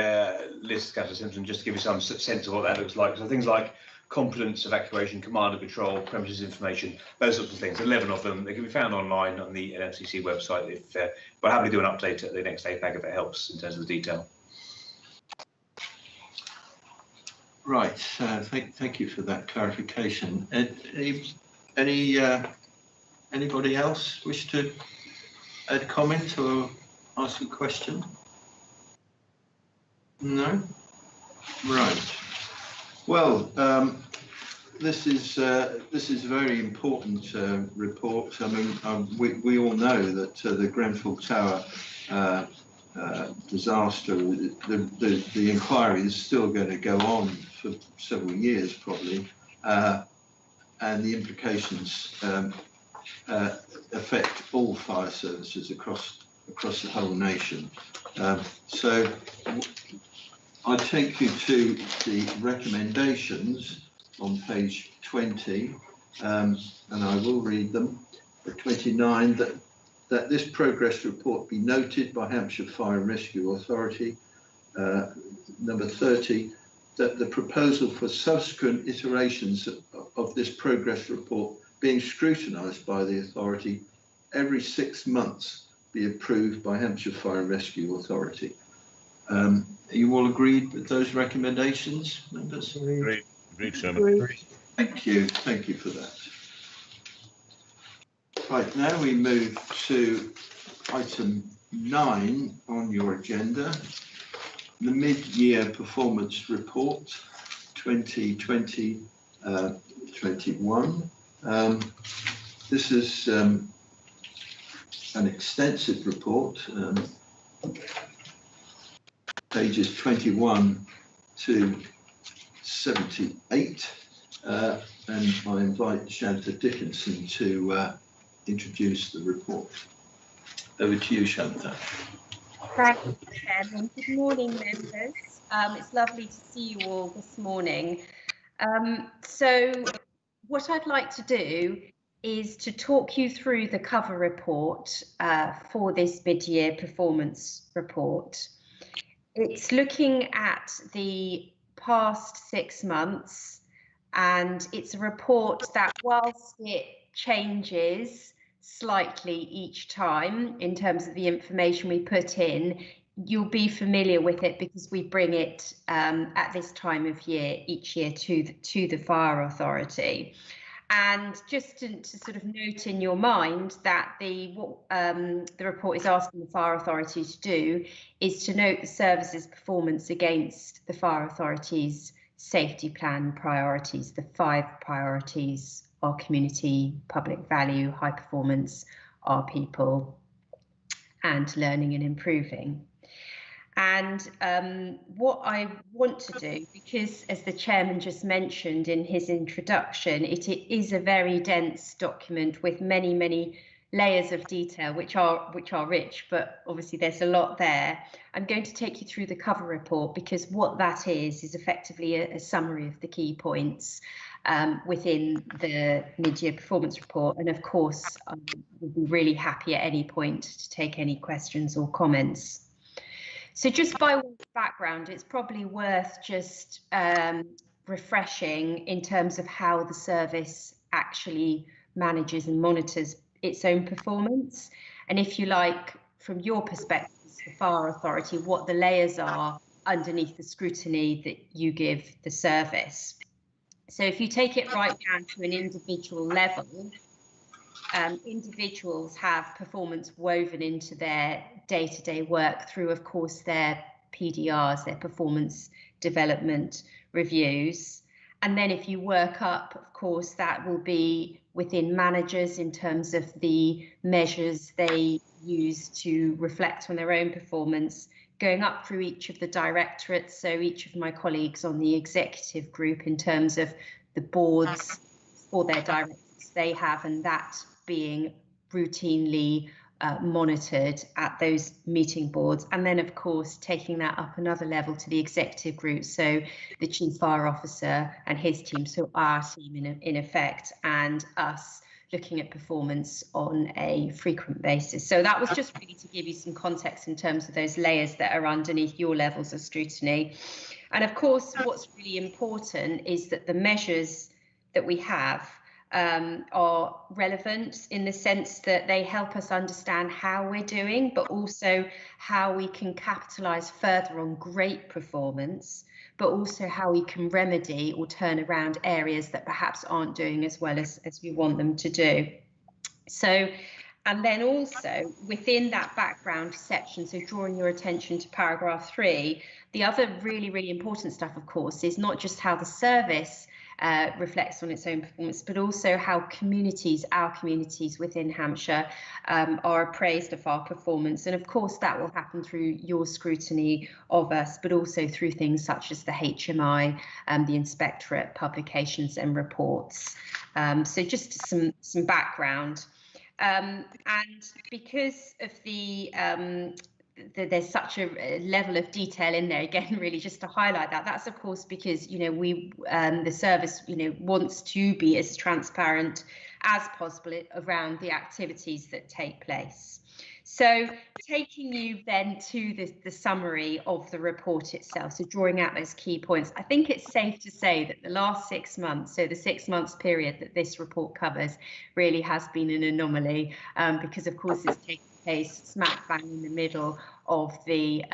list, Councillor Simpson, just to give you some sense of what that looks like. So things like competence, evacuation, command and control, premises information, those sorts of things, 11 of them. They can be found online on the NFCC website. If we'll happily do an update at the next APAC if it helps in terms of the detail. Right, thank you for that clarification. Anybody else wish to add comment or ask a question? No? Right. Well, this is a very important report. I mean, we all know that the Grenfell Tower disaster, the inquiry is still going to go on for several years probably, and the implications affect all fire services across the whole nation. So I take you to the recommendations on page 20, and I will read them. At 29, that this progress report be noted by Hampshire Fire and Rescue Authority. Number 30, that the proposal for subsequent iterations of this progress report being scrutinised by the authority every 6 months be approved by Hampshire Fire and Rescue Authority. Are you all agreed with those recommendations, members? Agreed, Chairman. Thank you for that. Right, now we move to item 9 on your agenda, the mid-year performance report 2020-21. This is an extensive report, pages 21 to 78, and I invite Shanta Dickinson to introduce the report. Over to you, Shanta. Thank you, Chairman. Good morning, members. It's lovely to see you all this morning. So what I'd like to do is to talk you through the cover report for this mid-year performance report. It's looking at the past 6 months, and it's a report that, whilst it changes slightly each time in terms of the information we put in, you'll be familiar with it because we bring it at this time of year each year to the Fire Authority. And just to sort of note in your mind that what the report is asking the Fire Authority to do is to note the service's performance against the Fire Authority's safety plan priorities, the 5 priorities: our community, public value, high performance, our people, and learning and improving. And what I want to do, because as the chairman just mentioned in his introduction, it is a very dense document with many, many layers of detail, which are rich, but obviously there's a lot there. I'm going to take you through the cover report, because what that is effectively a summary of the key points within the mid-year performance report. And of course, we'll be really happy at any point to take any questions or comments. So just by way of background, it's probably worth just refreshing in terms of how the service actually manages and monitors its own performance. And if you like, from your perspective, the fire authority, what the layers are underneath the scrutiny that you give the service. So if you take it right down to an individual level, individuals have performance woven into their day-to-day work through, of course, their PDRs, their performance development reviews. And then if you work up, of course, that will be within managers in terms of the measures they use to reflect on their own performance, going up through each of the directorates, so each of my colleagues on the executive group in terms of the boards for their directorates they have, and that being routinely monitored at those meeting boards. And then, of course, taking that up another level to the executive group, so the Chief Fire Officer and his team, so our team in effect, and us looking at performance on a frequent basis. So that was just really to give you some context in terms of those layers that are underneath your levels of scrutiny. And of course, what's really important is that the measures that we have are relevant in the sense that they help us understand how we're doing, but also how we can capitalise further on great performance, but also how we can remedy or turn around areas that perhaps aren't doing as well as we want them to do. So, and then also within that background section, so drawing your attention to paragraph 3, the other really, really important stuff, of course, is not just how the service reflects on its own performance, but also how communities, our communities within Hampshire, are appraised of our performance. And of course, that will happen through your scrutiny of us, but also through things such as the HMI, the Inspectorate publications and reports. So just some background. And because of there's such a level of detail in there, again, really just to highlight that, that's of course because, you know, we the service, you know, wants to be as transparent as possible around the activities that take place. So taking you then to the summary of the report itself, so drawing out those key points, I think it's safe to say that the last 6 months, so the 6 months period that this report covers, really has been an anomaly, because of course it's taken place smack bang in the middle of the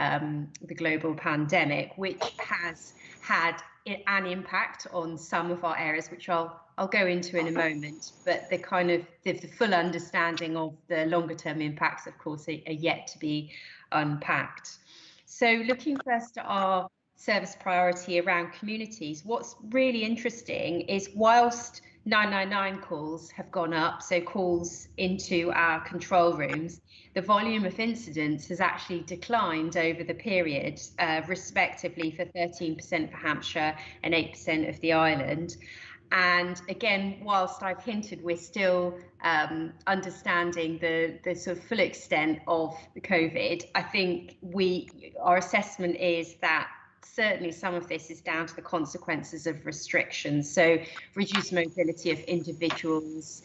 global pandemic, which has had an impact on some of our areas, which I'll go into in a moment. But the kind of the full understanding of the longer term impacts, of course, are yet to be unpacked. So looking first at our service priority around communities, what's really interesting is whilst 999 calls have gone up, so calls into our control rooms, the volume of incidents has actually declined over the period, respectively for 13% for Hampshire and 8% of the island. And again, whilst I've hinted we're still understanding the sort of full extent of the COVID, I think our assessment is that certainly some of this is down to the consequences of restrictions. So reduced mobility of individuals,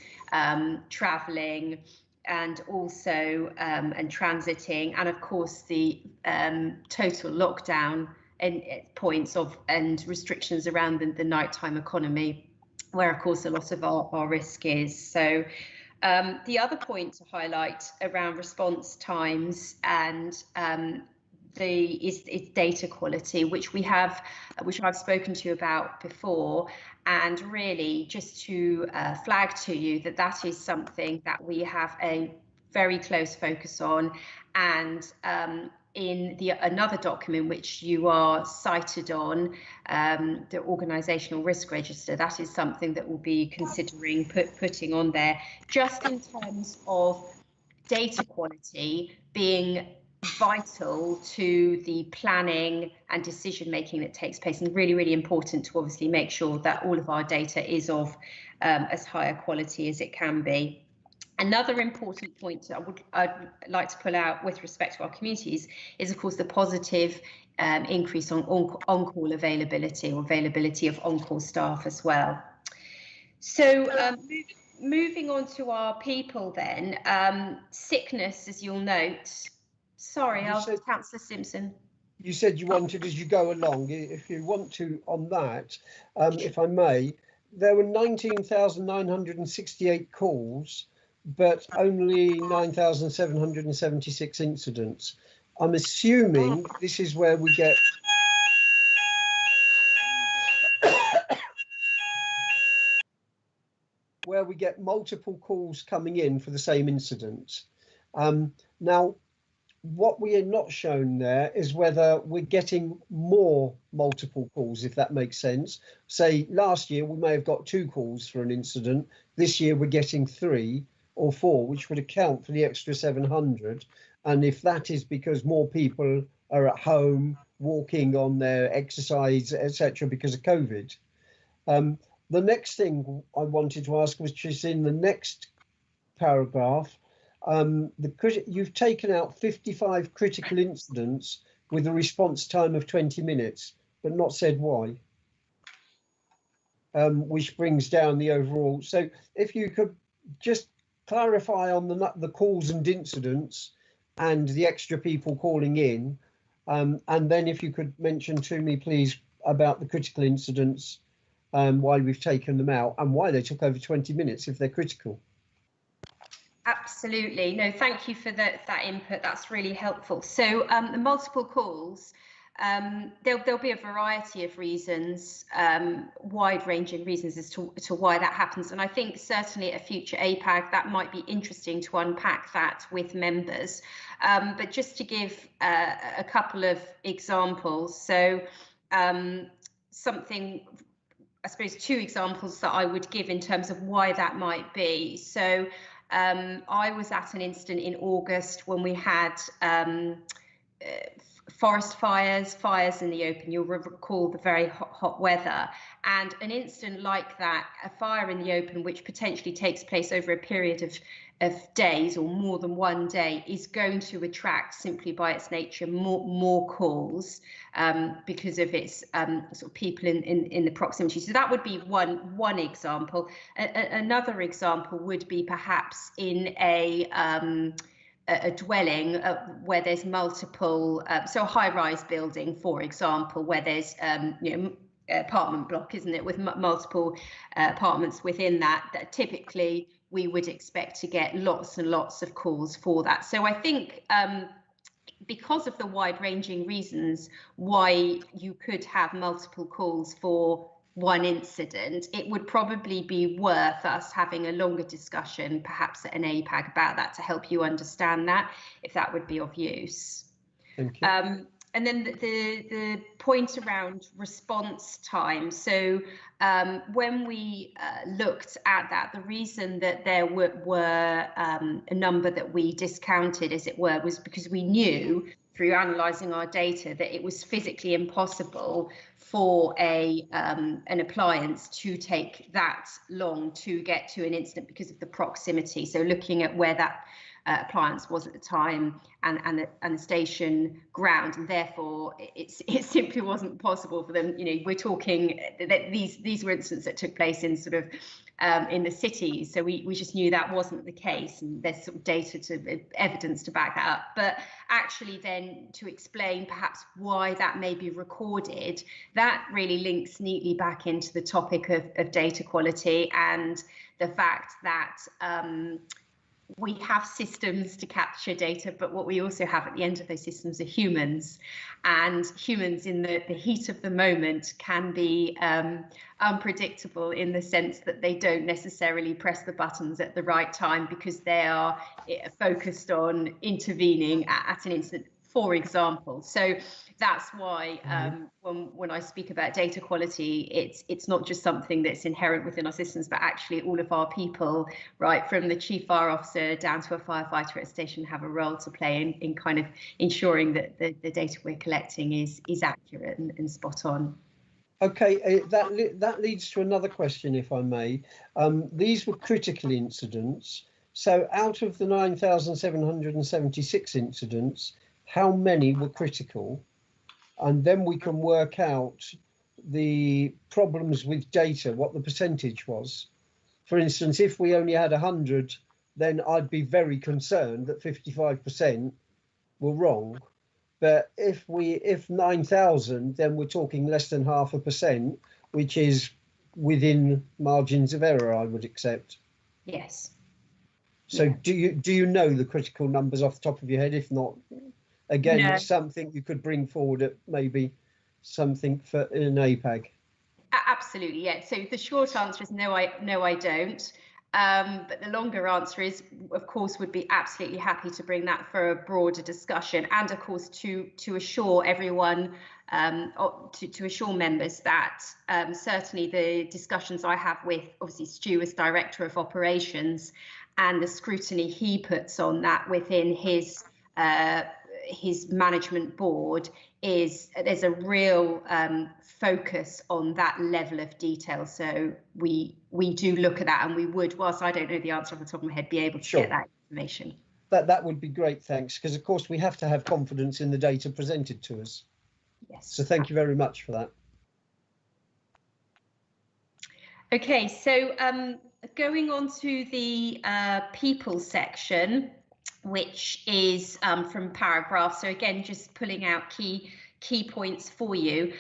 travelling, and also and transiting, and of course the total lockdown and points of and restrictions around the nighttime economy, where of course a lot of our risk is. So the other point to highlight around response times and is data quality, which I've spoken to you about before, and really just to flag to you that is something that we have a very close focus on, and in another document which you are cited on, the Organisational Risk Register, that is something that we'll be considering putting on there, just in terms of data quality being vital to the planning and decision making that takes place, and really, really important to obviously make sure that all of our data is of as high a quality as it can be. Another important point I'd like to pull out with respect to our communities is, of course, the positive increase on on-call availability, or availability of on-call staff as well. So moving on to our people then, sickness, as you'll note. Sorry, Councillor Simpson. You said you wanted as you go along. If you want to on that, if I may, there were 19,968 calls, but only 9,776 incidents. I'm assuming this is where we get multiple calls coming in for the same incident. Now, what we are not shown there is whether we're getting more multiple calls, if that makes sense. Say last year we may have got 2 calls for an incident. This year we're getting 3 or 4, which would account for the extra 700. And if that is because more people are at home walking on their exercise, etc., because of COVID. The next thing I wanted to ask was just in the next paragraph, you've taken out 55 critical incidents with a response time of 20 minutes, but not said why, which brings down the overall. So if you could just clarify on the calls and incidents and the extra people calling in, and then if you could mention to me, please, about the critical incidents, why we've taken them out and why they took over 20 minutes if they're critical. Absolutely. No, thank you for that input. That's really helpful. So the multiple calls, there'll be a variety of reasons, wide-ranging reasons as to why that happens. And I think certainly at a future APAG, that might be interesting to unpack that with members. But just to give a couple of examples. So I suppose 2 examples that I would give in terms of why that might be. So I was at an incident in August when we had forest fires in the open. You'll recall the very hot weather, and an incident like that, a fire in the open, which potentially takes place over a period of days or more than one day, is going to attract, simply by its nature, more calls because of its sort of people in the proximity. So that would be one example. Another example would be perhaps in a dwelling where there's multiple, so a high-rise building, for example, where there's apartment block, isn't it, with multiple apartments within that typically we would expect to get lots and lots of calls for that. So I think because of the wide-ranging reasons why you could have multiple calls for one incident, it would probably be worth us having a longer discussion, perhaps at an APAG, about that to help you understand that, if that would be of use. Thank you. And then the point around response time. So when we looked at that, the reason that there were a number that we discounted, as it were, was because we knew through analysing our data that it was physically impossible for an appliance to take that long to get to an incident because of the proximity. So looking at where that appliance was at the time and the station ground, and therefore it simply wasn't possible for them. We're talking that these were incidents that took place in sort of in the cities, so we just knew that wasn't the case, and there's sort of data evidence to back that up. But actually then to explain perhaps why that may be recorded, that really links neatly back into the topic of data quality and the fact that we have systems to capture data, but what we also have at the end of those systems are humans, and humans in the heat of the moment can be unpredictable in the sense that they don't necessarily press the buttons at the right time because they are focused on intervening at an incident, for example. So that's why when I speak about data quality, it's not just something that's inherent within our systems, but actually all of our people, right from the chief fire officer down to a firefighter at a station, have a role to play in kind of ensuring that the data we're collecting is accurate and spot on. Okay, that leads to another question, if I may. These were critical incidents. So out of the 9,776 incidents, how many were critical? And then we can work out the problems with data, what the percentage was. For instance, if we only had 100, then I'd be very concerned that 55% were wrong. But if 9,000, then we're talking less than 0.5%, which is within margins of error, I would accept. Yes. So Yeah. do you know the critical numbers off the top of your head? If not, again, No. it's something you could bring forward at maybe something for in APAG. Absolutely, yeah. So the short answer is no, I don't. But the longer answer is, of course, would be absolutely happy to bring that for a broader discussion, and of course to assure everyone, to assure members that certainly the discussions I have with obviously Stu as Director of Operations and the scrutiny he puts on that within his management board is there's a real focus on that level of detail. So we do look at that, and we would, whilst I don't know the answer off the top of my head, be able to get that information. That would be great, thanks, because of course we have to have confidence in the data presented to us. Yes. So thank you very much for that. Okay, so going on to the people section, which is from paragraph. So again, just pulling out key points for you.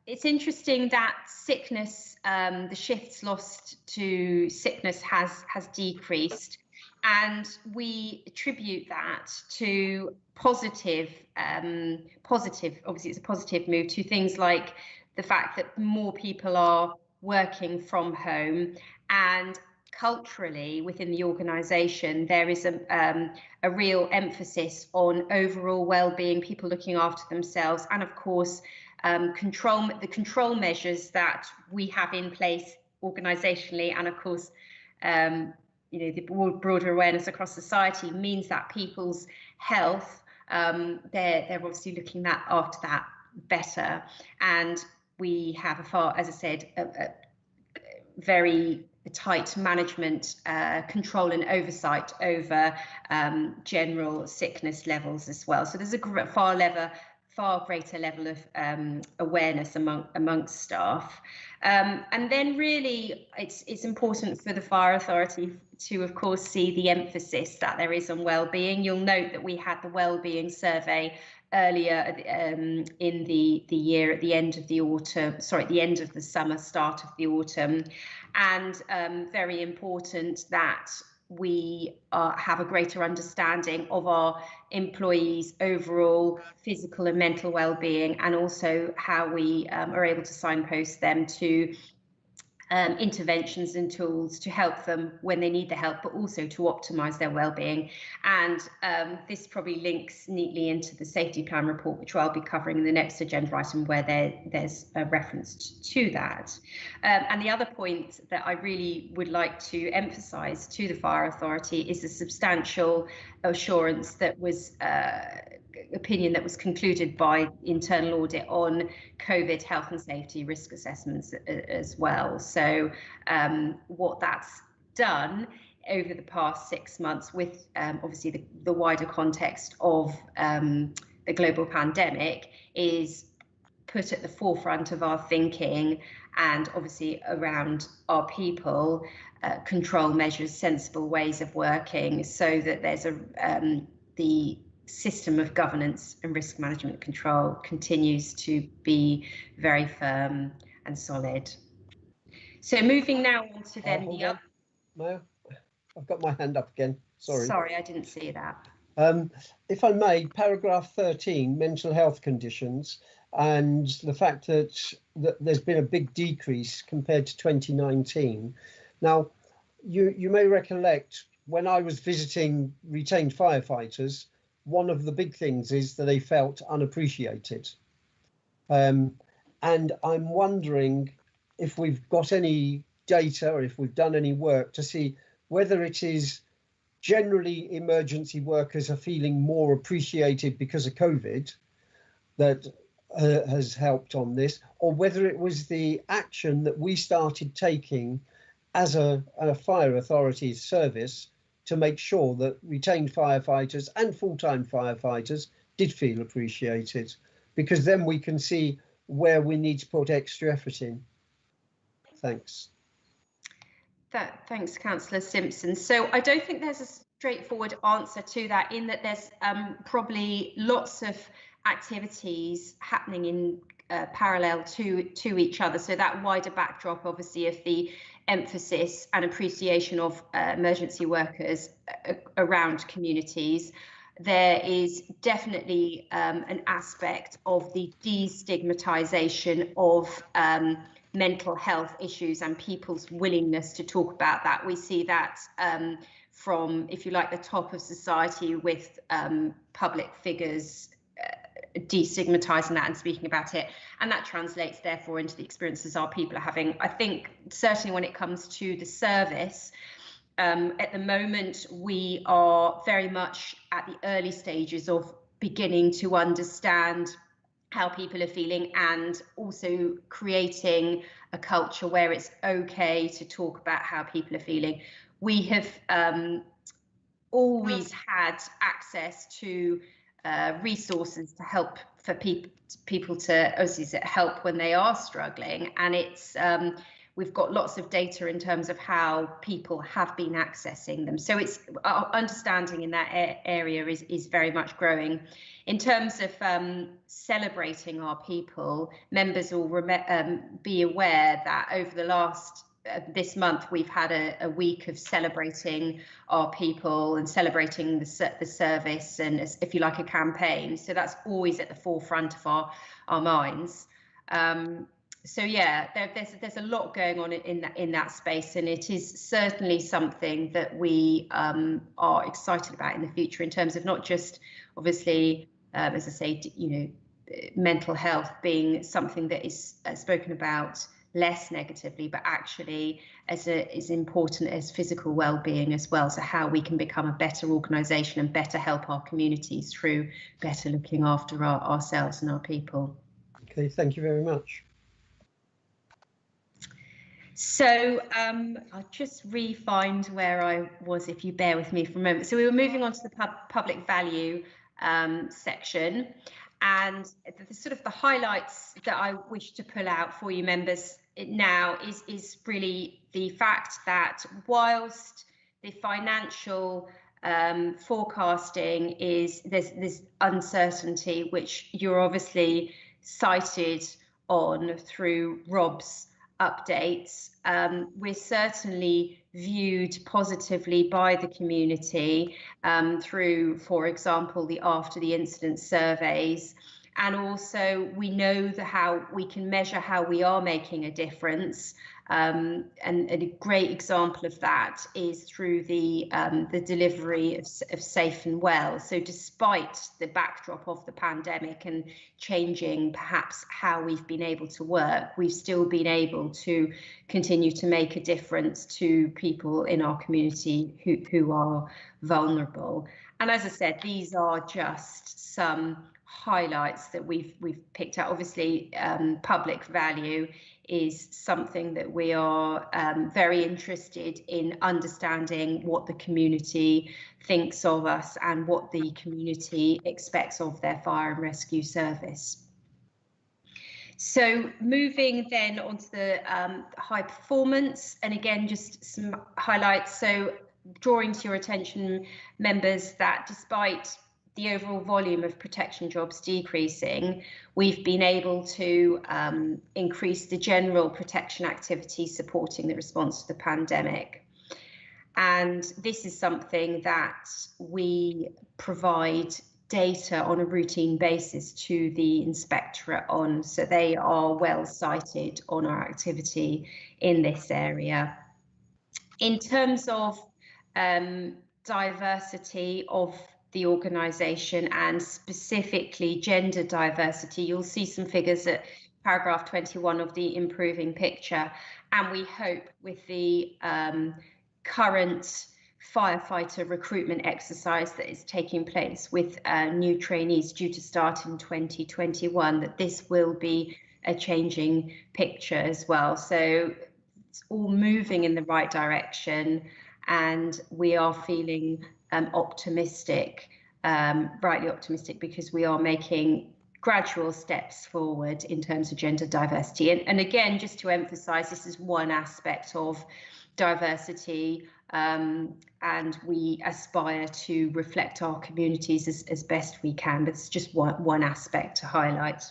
It's interesting that sickness, the shifts lost to sickness has decreased, and we attribute that to positive, obviously it's a positive move, to things like the fact that more people are working from home, and culturally within the organisation there is a real emphasis on overall well-being, people looking after themselves, and of course the control measures that we have in place organisationally, and of course the broader awareness across society means that people's health, they're obviously looking after that better, and we have as I said, a very tight management, control and oversight over general sickness levels as well. So there's a far greater level of awareness amongst staff. And then really it's important for the fire authority to of course see the emphasis that there is on well-being. You'll note that we had the well-being survey earlier in the year, at the end of the autumn, at the end of the summer, start of the autumn, and very important that we have a greater understanding of our employees' overall physical and mental well-being, and also how we are able to signpost them to interventions and tools to help them when they need the help, but also to optimise their well-being. And this probably links neatly into the safety plan report, which I'll be covering in the next agenda item, where there's a reference to that. And the other point that I really would like to emphasise to the fire authority is the substantial assurance that was opinion that was concluded by internal audit on COVID health and safety risk assessments as well. So what that's done over the past 6 months with obviously the wider context of the global pandemic is put at the forefront of our thinking, and obviously around our people, control measures, sensible ways of working, so that there's the system of governance and risk management control continues to be very firm and solid. So moving now on to then the other. No, I've got my hand up again. Sorry. Sorry, I didn't see that. If I may, paragraph 13, mental health conditions, and the fact that there's been a big decrease compared to 2019. Now, you may recollect when I was visiting retained firefighters, one of the big things is that they felt unappreciated. And I'm wondering if we've got any data, or if we've done any work to see whether it is generally emergency workers are feeling more appreciated because of COVID that has helped on this, or whether it was the action that we started taking as a fire authority service to make sure that retained firefighters and full-time firefighters did feel appreciated, because then we can see where we need to put extra effort in. Thanks. Thanks, Councillor Simpson. So I don't think there's a straightforward answer to that, in that there's probably lots of activities happening in parallel to each other. So that wider backdrop, obviously, of the emphasis and appreciation of emergency workers around communities. There is definitely an aspect of the destigmatisation of mental health issues and people's willingness to talk about that. We see that from, if you like, the top of society, with public figures destigmatizing that and speaking about it, and that translates therefore into the experiences our people are having. I think certainly when it comes to the service, at the moment we are very much at the early stages of beginning to understand how people are feeling, and also creating a culture where it's okay to talk about how people are feeling. We have always had access to resources to help for people to obviously help when they are struggling, and it's we've got lots of data in terms of how people have been accessing them. So it's our understanding in that area is very much growing. In terms of celebrating our people, members will be aware that over the last this month we've had a week of celebrating our people and celebrating the service, and, if you like, a campaign. So that's always at the forefront of our minds. So yeah, there's a lot going on in that space, and it is certainly something that we are excited about in the future, in terms of not just, obviously, as I say, mental health being something that is spoken about less negatively, but actually as important as physical well-being as well. So how we can become a better organisation and better help our communities through better looking after ourselves and our people. Okay, thank you very much. So I'll just re-find where I was, if you bear with me for a moment. So we were moving on to the public value section, and the sort of the highlights that I wish to pull out for you members now is really the fact that whilst the financial forecasting is there's uncertainty, which you're obviously cited on through Rob's updates, we're certainly viewed positively by the community through, for example, the after the incident surveys, and also we know how we can measure how we are making a difference, and a great example of that is through the delivery of Safe and Well. So despite the backdrop of the pandemic and changing perhaps how we've been able to work, we've still been able to continue to make a difference to people in our community who are vulnerable. And as I said, these are just some highlights that we've picked out. Obviously, public value is something that we are very interested in understanding what the community thinks of us and what the community expects of their fire and rescue service. So moving then on to the high performance, and again just some highlights. So drawing to your attention, members, that despite the overall volume of protection jobs decreasing, we've been able to increase the general protection activity supporting the response to the pandemic. And this is something that we provide data on a routine basis to the inspectorate on, so they are well cited on our activity in this area. In terms of diversity of the organisation, and specifically gender diversity, you'll see some figures at paragraph 21 of the improving picture, and we hope with the current firefighter recruitment exercise that is taking place with new trainees due to start in 2021, that this will be a changing picture as well. So it's all moving in the right direction, and we are feeling optimistic, rightly optimistic, because we are making gradual steps forward in terms of gender diversity. And again, just to emphasize, this is one aspect of diversity, and we aspire to reflect our communities as best we can, but it's just one aspect to highlight.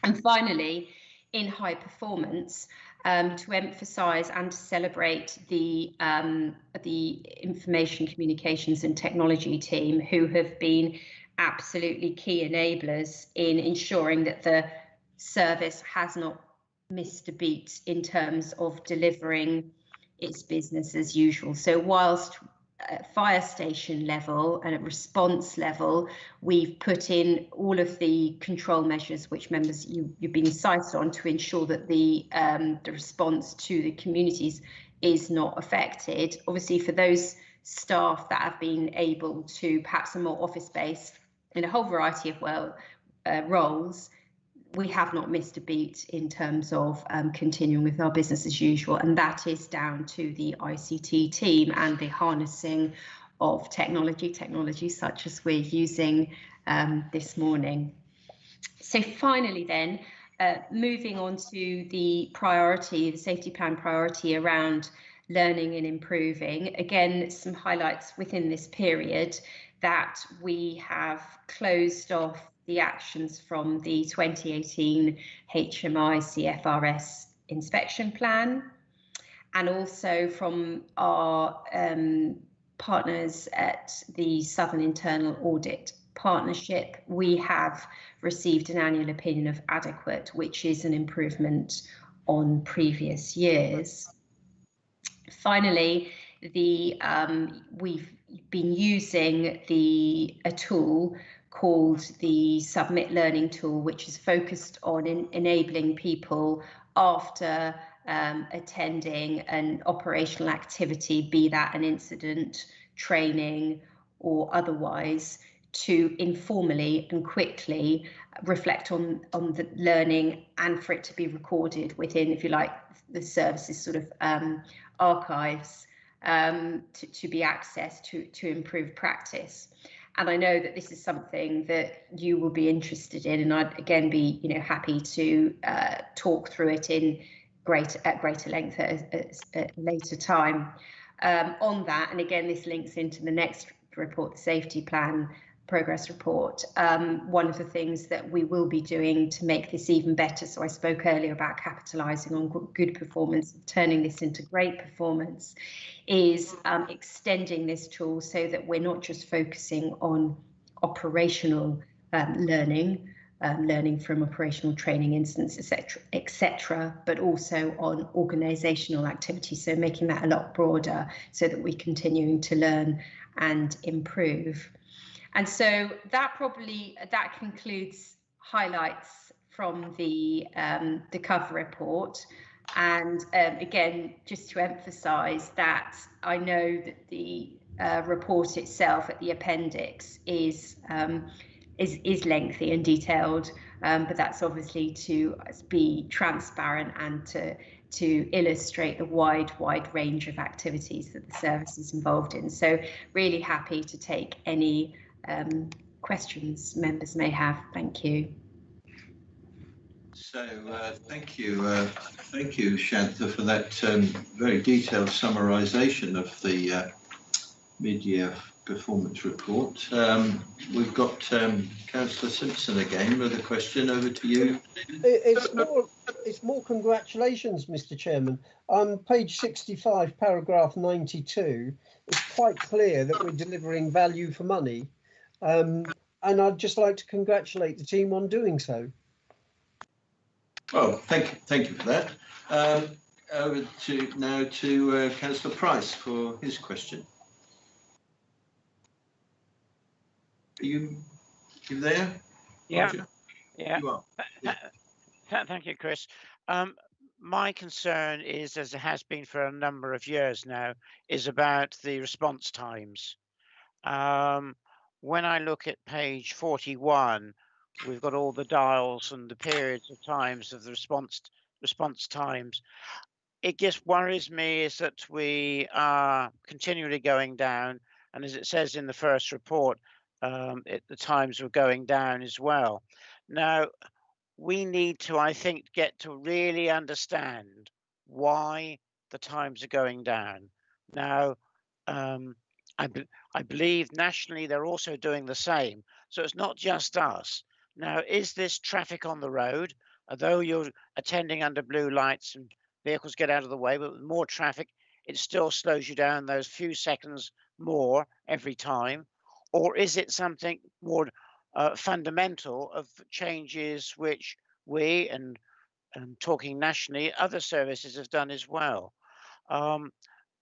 And finally, in high performance, to emphasize and to celebrate the information communications and technology team, who have been absolutely key enablers in ensuring that the service has not missed a beat in terms of delivering its business as usual. So whilst at fire station level and at response level, we've put in all of the control measures which members you've been cited on to ensure that the response to the communities is not affected. Obviously, for those staff that have been able to perhaps a more office based in a whole variety of roles, we have not missed a beat in terms of continuing with our business as usual, and that is down to the ICT team and the harnessing of technology such as we're using this morning. So finally then, moving on to the priority, the safety plan priority around learning and improving. Again, some highlights within this period that we have closed off the actions from the 2018 HMI CFRS inspection plan, and also from our partners at the Southern Internal Audit Partnership, we have received an annual opinion of adequate, which is an improvement on previous years. Finally, we've been using a tool called the Submit Learning Tool, which is focused on enabling people after attending an operational activity, be that an incident, training or otherwise, to informally and quickly reflect on the learning and for it to be recorded within, if you like, the services sort of archives to be accessed to improve practice. And I know that this is something that you will be interested in, and I'd again be happy to talk through it at greater length at a later time on that. And again, this links into the next report, the safety plan progress report. One of the things that we will be doing to make this even better, so I spoke earlier about capitalising on good performance, turning this into great performance, is extending this tool so that we're not just focusing on operational learning from operational training incidents, etc., but also on organisational activities. So making that a lot broader so that we're continuing to learn and improve. And so that concludes highlights from the cover report. And again, just to emphasise that I know that the report itself at the appendix is lengthy and detailed, but that's obviously to be transparent and to illustrate the wide range of activities that the service is involved in. So really happy to take any questions members may have. Thank you. So thank you, Shantha, for that very detailed summarisation of the mid-year performance report. We've got Councillor Simpson again with a question. Over to you. It's more congratulations, Mr. Chairman. On page 65, paragraph 92, it's quite clear that we're delivering value for money. And I'd just like to congratulate the team on doing so. Oh, thank you for that. Over to Councillor Price for his question. Are you there? Yeah. Roger? Yeah. You are. Thank you, Chris. My concern is, as it has been for a number of years now, is about the response times. When I look at page 41, we've got all the dials and the periods of times of the response times. it just worries me is that we are continually going down, and as it says in the first report, the times were going down as well. Now, we need to, I think, get to really understand why the times are going down. Now, I believe nationally they're also doing the same. So it's not just us. Now, is this traffic on the road? Although you're attending under blue lights and vehicles get out of the way, but with more traffic, it still slows you down those few seconds more every time. Or is it something more fundamental of changes which we and talking nationally, other services have done as well? And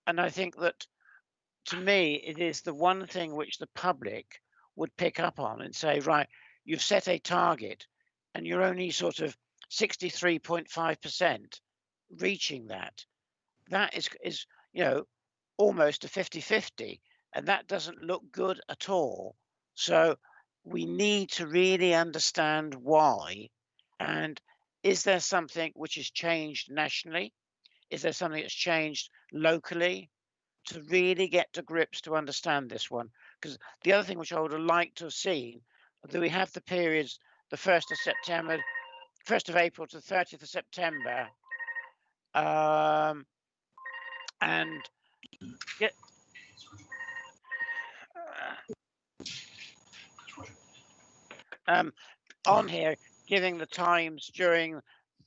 I think that, to me, it is the one thing which the public would pick up on and say, right, you've set a target and you're only sort of 63.5% reaching that. That is, you know, almost a 50-50, and that doesn't look good at all. So we need to really understand why, and is there something which has changed nationally? Is there something that's changed locally? To really get to grips to understand this one, because the other thing which I would have liked to have seen, that we have the periods, the 1st of September, 1st of April to the 30th of September, and get on here giving the times during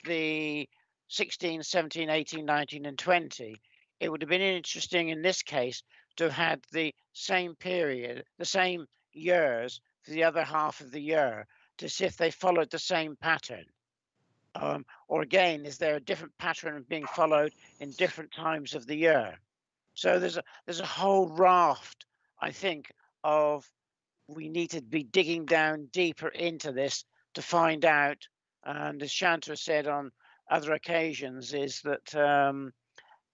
the 16, 17, 18, 19 and 20. It would have been interesting in this case to have had the same period, the same years for the other half of the year, to see if they followed the same pattern. Or again, is there a different pattern being followed in different times of the year? So there's a whole raft, I think, of we need to be digging down deeper into this to find out. And as Shanta said on other occasions, is that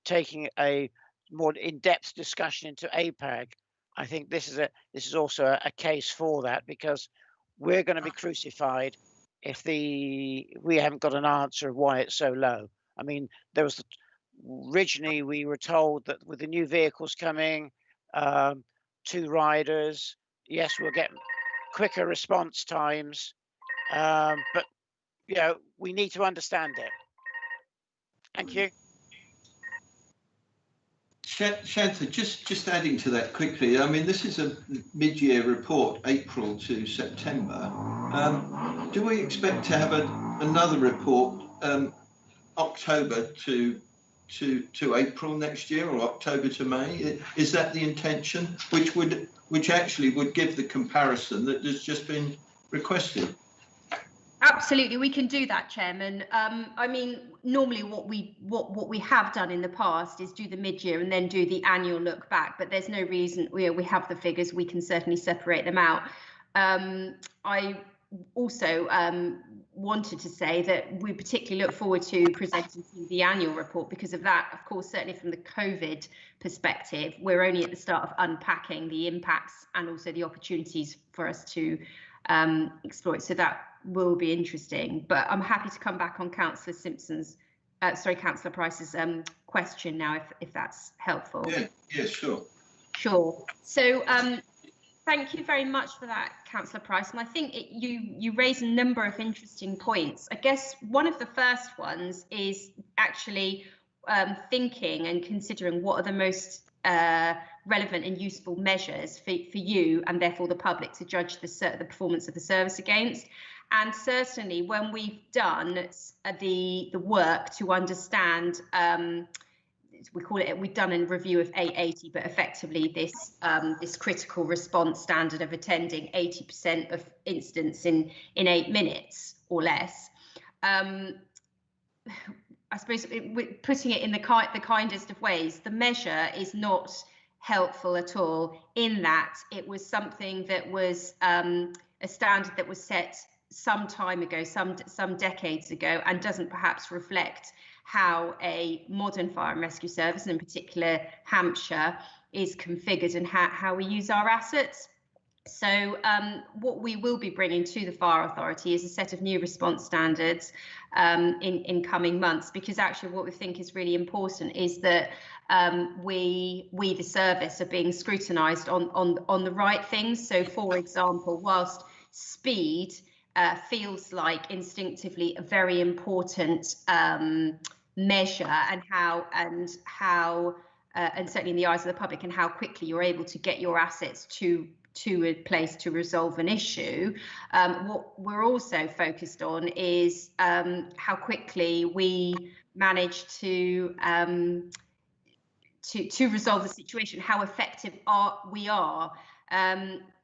taking a more in-depth discussion into APAG, I think this is also a case for that, because we're going to be crucified if we haven't got an answer of why it's so low. I mean, originally we were told that with the new vehicles coming, 2 riders, yes, we'll get quicker response times, but you know, we need to understand it. Thank you. Shanta, just adding to that quickly, I mean, this is a mid-year report, April to September. Do we expect to have another report, October to April next year, or October to May? Is that the intention, which actually would give the comparison that has just been requested? Absolutely, we can do that, Chairman. I mean, normally what we have done in the past is do the mid-year and then do the annual look back, but there's no reason. We have the figures, we can certainly separate them out. I also wanted to say that we particularly look forward to presenting the annual report because of that. Of course, certainly from the COVID perspective, we're only at the start of unpacking the impacts and also the opportunities for us to explore it. So that will be interesting. But I'm happy to come back on Councillor Councillor Price's question now, if that's helpful. Yeah, sure. Sure. So thank you very much for that, Councillor Price. And I think you raise a number of interesting points. I guess one of the first ones is actually thinking and considering what are the most relevant and useful measures for you and therefore the public to judge the performance of the service against. And certainly when we've done the work to understand, we've done a review of 880, but effectively this critical response standard of attending 80% of incidents in 8 minutes or less. I suppose putting it in the kindest of ways, the measure is not helpful at all, in that it was something that was a standard that was set some time ago, some decades ago, and doesn't perhaps reflect how a modern fire and rescue service, and in particular Hampshire, is configured and how we use our assets. So what we will be bringing to the Fire Authority is a set of new response standards in coming months, because actually what we think is really important is that we the service are being scrutinised on the right things. So for example, whilst speed feels like instinctively a very important measure, and certainly in the eyes of the public, and how quickly you're able to get your assets to a place to resolve an issue. What we're also focused on is how quickly we manage to resolve the situation, how effective we are.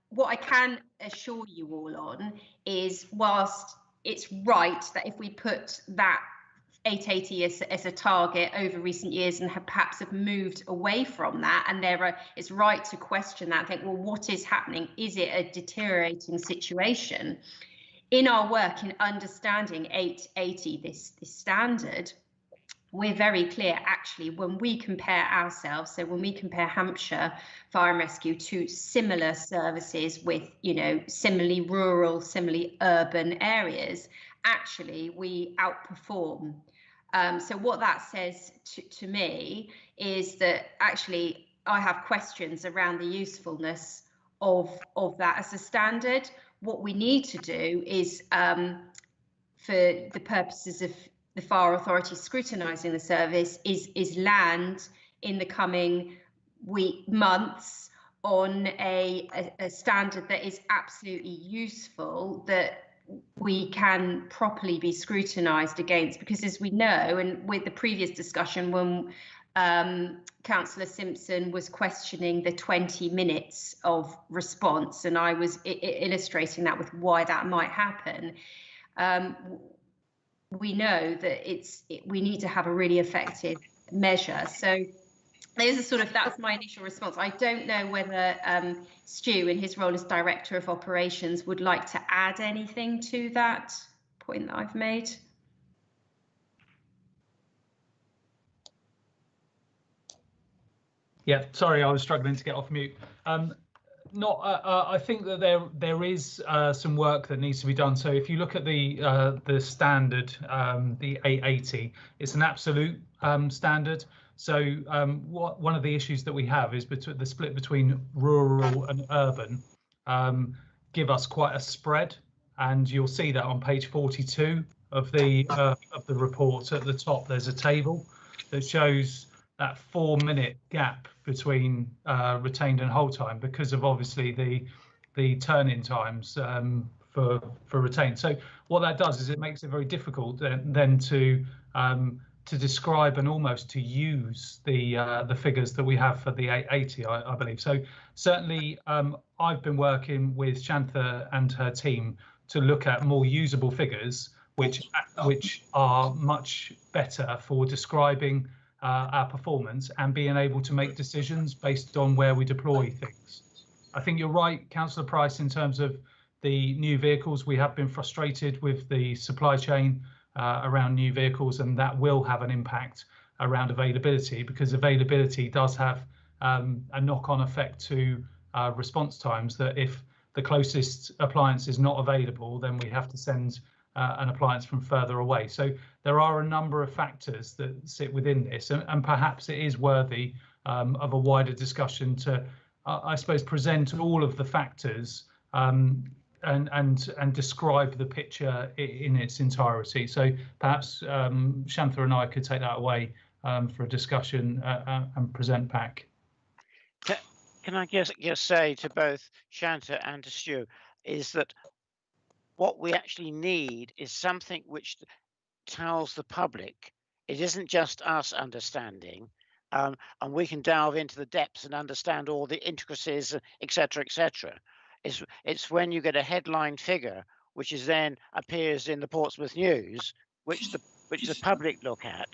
What I can assure you all on is, whilst it's right that if we put that 880 as a target over recent years and perhaps have moved away from that, and it's right to question that, think, well, what is happening? Is it a deteriorating situation? In our work in understanding 880, this standard, we're very clear, actually, when we compare ourselves, so when we compare Hampshire Fire and Rescue to similar services with, similarly rural, similarly urban areas, actually we outperform. So what that says to me is that actually I have questions around the usefulness of that as a standard. What we need to do is, for the purposes of the Fire Authority scrutinising the service, is land in the coming months on a standard that is absolutely useful, that we can properly be scrutinised against. Because as we know, and with the previous discussion when Councillor Simpson was questioning the 20 minutes of response, and I was illustrating that with why that might happen, we know that we need to have a really effective measure. So that's my initial response. I don't know whether Stu, in his role as Director of Operations, would like to add anything to that point that I've made. Yeah, sorry, I was struggling to get off mute. I think that there is some work that needs to be done. So if you look at the standard, the 880, it's an absolute standard. So one of the issues that we have is the split between rural and urban give us quite a spread, and you'll see that on page 42 of the report. At the top, there's a table that shows that 4-minute gap between retained and hold time, because of obviously the turn-in times for retained. So what that does is it makes it very difficult then to describe and almost to use the figures that we have for the 880, I believe. So certainly I've been working with Shantha and her team to look at more usable figures, which are much better for describing our performance and being able to make decisions based on where we deploy things. I think you're right, Councillor Price, in terms of the new vehicles. We have been frustrated with the supply chain around new vehicles, and that will have an impact around availability, because availability does have a knock-on effect to response times, that if the closest appliance is not available, then we have to send an appliance from further away. So there are a number of factors that sit within this, and perhaps it is worthy of a wider discussion to, I suppose, present all of the factors and describe the picture in its entirety. So perhaps Shantha and I could take that away for a discussion and present back. Can I just say to both Shantha and to Stu is that what we actually need is something which tells the public it isn't just us understanding, and we can delve into the depths and understand all the intricacies, etc., etc. It's when you get a headline figure which is then appears in the Portsmouth News, which the public look at,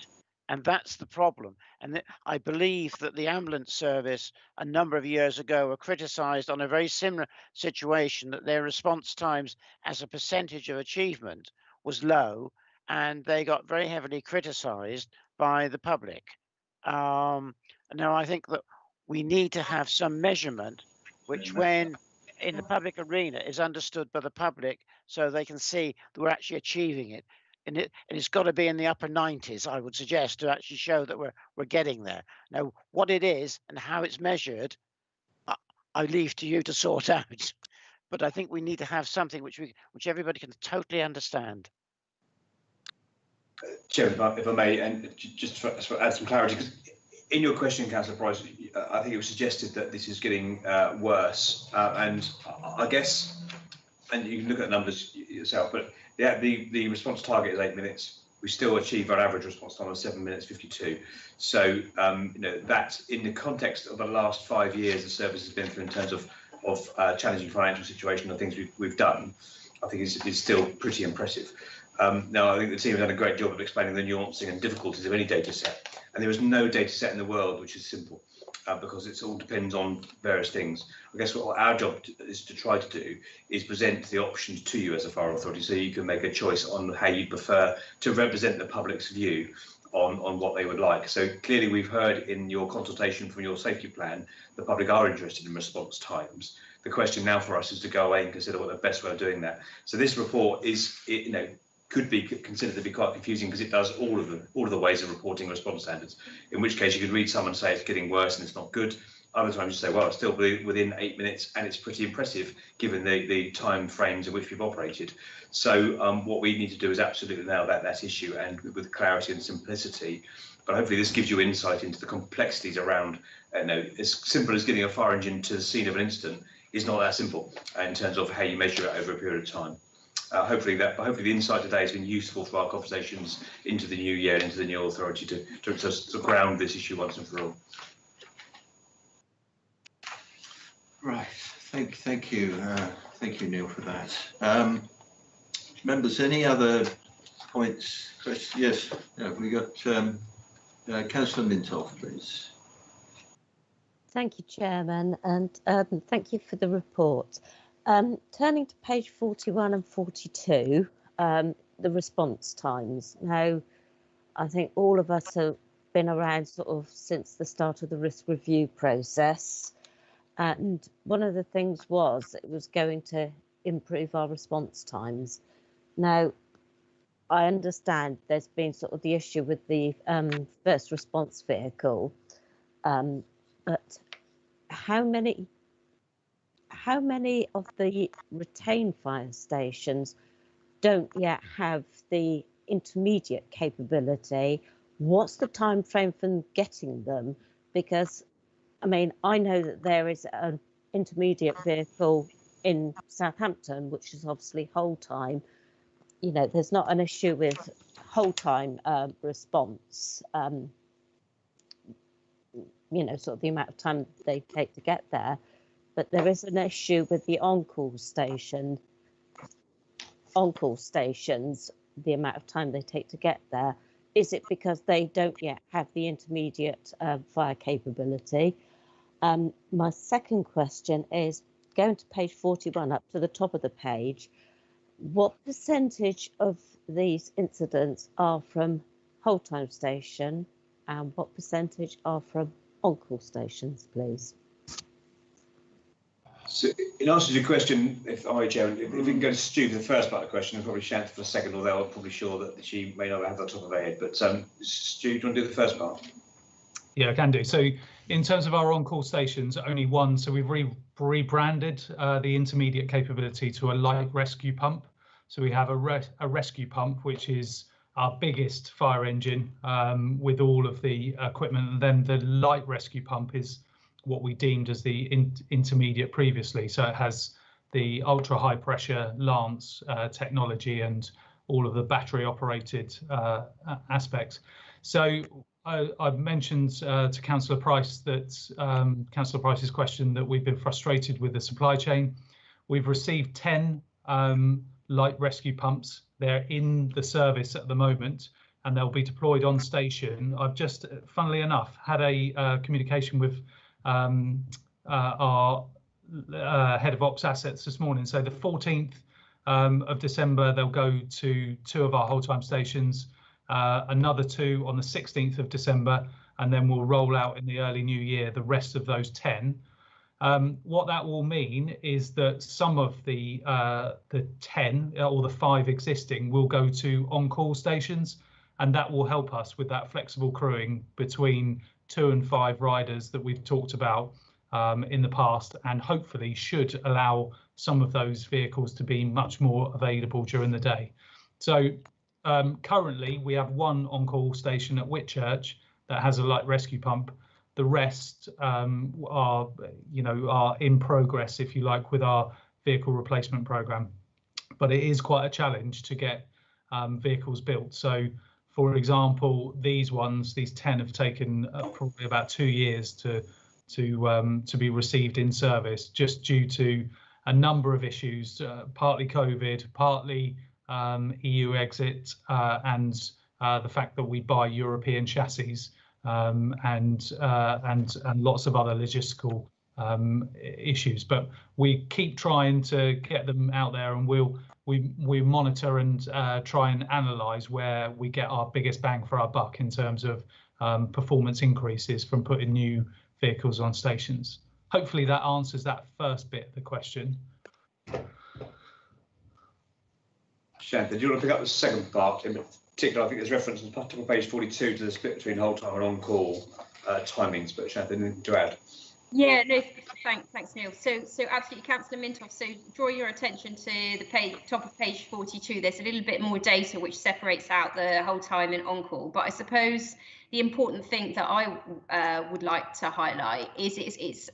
and that's the problem. And I believe that the ambulance service a number of years ago were criticised on a very similar situation, that their response times as a percentage of achievement was low, and they got very heavily criticised by the public. Now I think that we need to have some measurement which, when in the public arena is understood by the public, so they can see that we're actually achieving it. And it's got to be in the upper 90s, I would suggest, to actually show that we're getting there. Now, what it is and how it's measured, I leave to you to sort out. But I think we need to have something which everybody can totally understand. Chairman, if I may, and just to add some clarity, because in your question, Councillor Price, I think it was suggested that this is getting worse, and I guess, and you can look at the numbers yourself, but the response target is 8 minutes. We still achieve our average response time of 7 minutes 52. So you know, that in the context of the last 5 years the service has been through in terms of challenging financial situation and things we've done, I think is still pretty impressive. Now, I think the team have done a great job of explaining the nuancing and difficulties of any data set, and there is no data set in the world which is simple, because it all depends on various things. I guess what our job is to try to do is present the options to you as a fire authority, so you can make a choice on how you prefer to represent the public's view on what they would like. So clearly we've heard in your consultation from your safety plan, the public are interested in response times. The question now for us is to go away and consider what the best way of doing that. So this report is, you know, could be considered to be quite confusing because it does all of the ways of reporting response standards. In which case you could read some and say it's getting worse and it's not good. Other times you say, well, it's still within 8 minutes and it's pretty impressive given the time frames in which we've operated. So what we need to do is absolutely nail that issue, and with clarity and simplicity. But hopefully this gives you insight into the complexities around, you know, as simple as getting a fire engine to the scene of an incident is not that simple in terms of how you measure it over a period of time. Hopefully the insight today has been useful for our conversations into the new year, into the new authority to ground this issue once and for all. Right, thank you, Neil, for that. Members, any other points, questions? Yes, we got Councillor Mintoff, please. Thank you, Chairman, and thank you for the report. Turning to page 41 and 42, the response times. Now, I think all of us have been around sort of since the start of the risk review process. And one of the things was it was going to improve our response times. Now, I understand there's been sort of the issue with the first response vehicle, but how many of the retained fire stations don't yet have the intermediate capability? What's the time frame for getting them? Because I mean, I know that there is an intermediate vehicle in Southampton, which is obviously hold time. You know, there's not an issue with hold time response, you know, sort of the amount of time they take to get there. But there is an issue with the on-call stations, the amount of time they take to get there. Is it because they don't yet have the intermediate fire capability? My second question is, going to page 41 up to the top of the page, what percentage of these incidents are from hold time station and what percentage are from on-call stations, please? So in answer to your question, if I, Chairman, if we can go to Stu for the first part of the question and probably Shanta for the second, although I'm probably sure that she may not have that top of her head. But Stu, do you want to do the first part? Yeah, I can do. So in terms of our on-call stations, only one. So we've rebranded the intermediate capability to a light rescue pump. So we have a rescue pump, which is our biggest fire engine with all of the equipment. And then the light rescue pump is what we deemed as the intermediate previously. So it has the ultra high pressure Lance technology and all of the battery operated aspects. So I've mentioned to Councillor Price that Councillor Price's question that we've been frustrated with the supply chain. We've received 10 light rescue pumps. They're in the service at the moment and they'll be deployed on station. I've just, funnily enough, had a communication with our head of ops assets this morning. So the 14th of December, they'll go to 2 of our hold time stations, another 2 on the 16th of December, and then we'll roll out in the early new year the rest of those 10. What that will mean is that some of the 10 or the 5 existing will go to on-call stations, and that will help us with that flexible crewing between 2 and 5 riders that we've talked about in the past, and hopefully should allow some of those vehicles to be much more available during the day. So currently we have 1 on-call station at Whitchurch that has a light rescue pump. The rest are in progress, if you like, with our vehicle replacement program. But it is quite a challenge to get vehicles built. So, for example, these 10 have taken probably about 2 years to be received in service, just due to a number of issues, partly COVID, partly EU exit, and the fact that we buy European chassis. And lots of other logistical issues, but we keep trying to get them out there, and we monitor and try and analyse where we get our biggest bang for our buck in terms of performance increases from putting new vehicles on stations. Hopefully that answers that first bit of the question. Shantha, do you want to pick up the second part? In particular, I think there's reference on top of page 42 to the split between hold time and on-call timings, but Shantha, anything to add? Yeah, no, thanks, Neil. So absolutely, Councillor Mintoff. So draw your attention to the top of page 42. There's a little bit more data which separates out the hold time and on-call. But I suppose the important thing that I would like to highlight is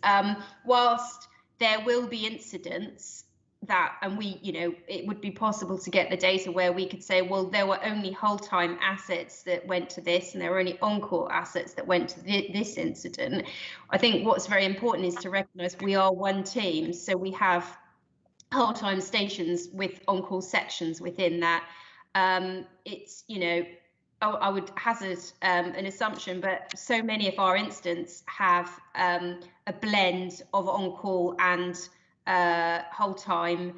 whilst there will be incidents that, and it would be possible to get the data where we could say, well, there were only hold time assets that went to this, and there were only on-call assets that went to this incident. I think what's very important is to recognise we are one team, so we have hold time stations with on-call sections within that. I would hazard an assumption, but so many of our incidents have a blend of on-call and hold time,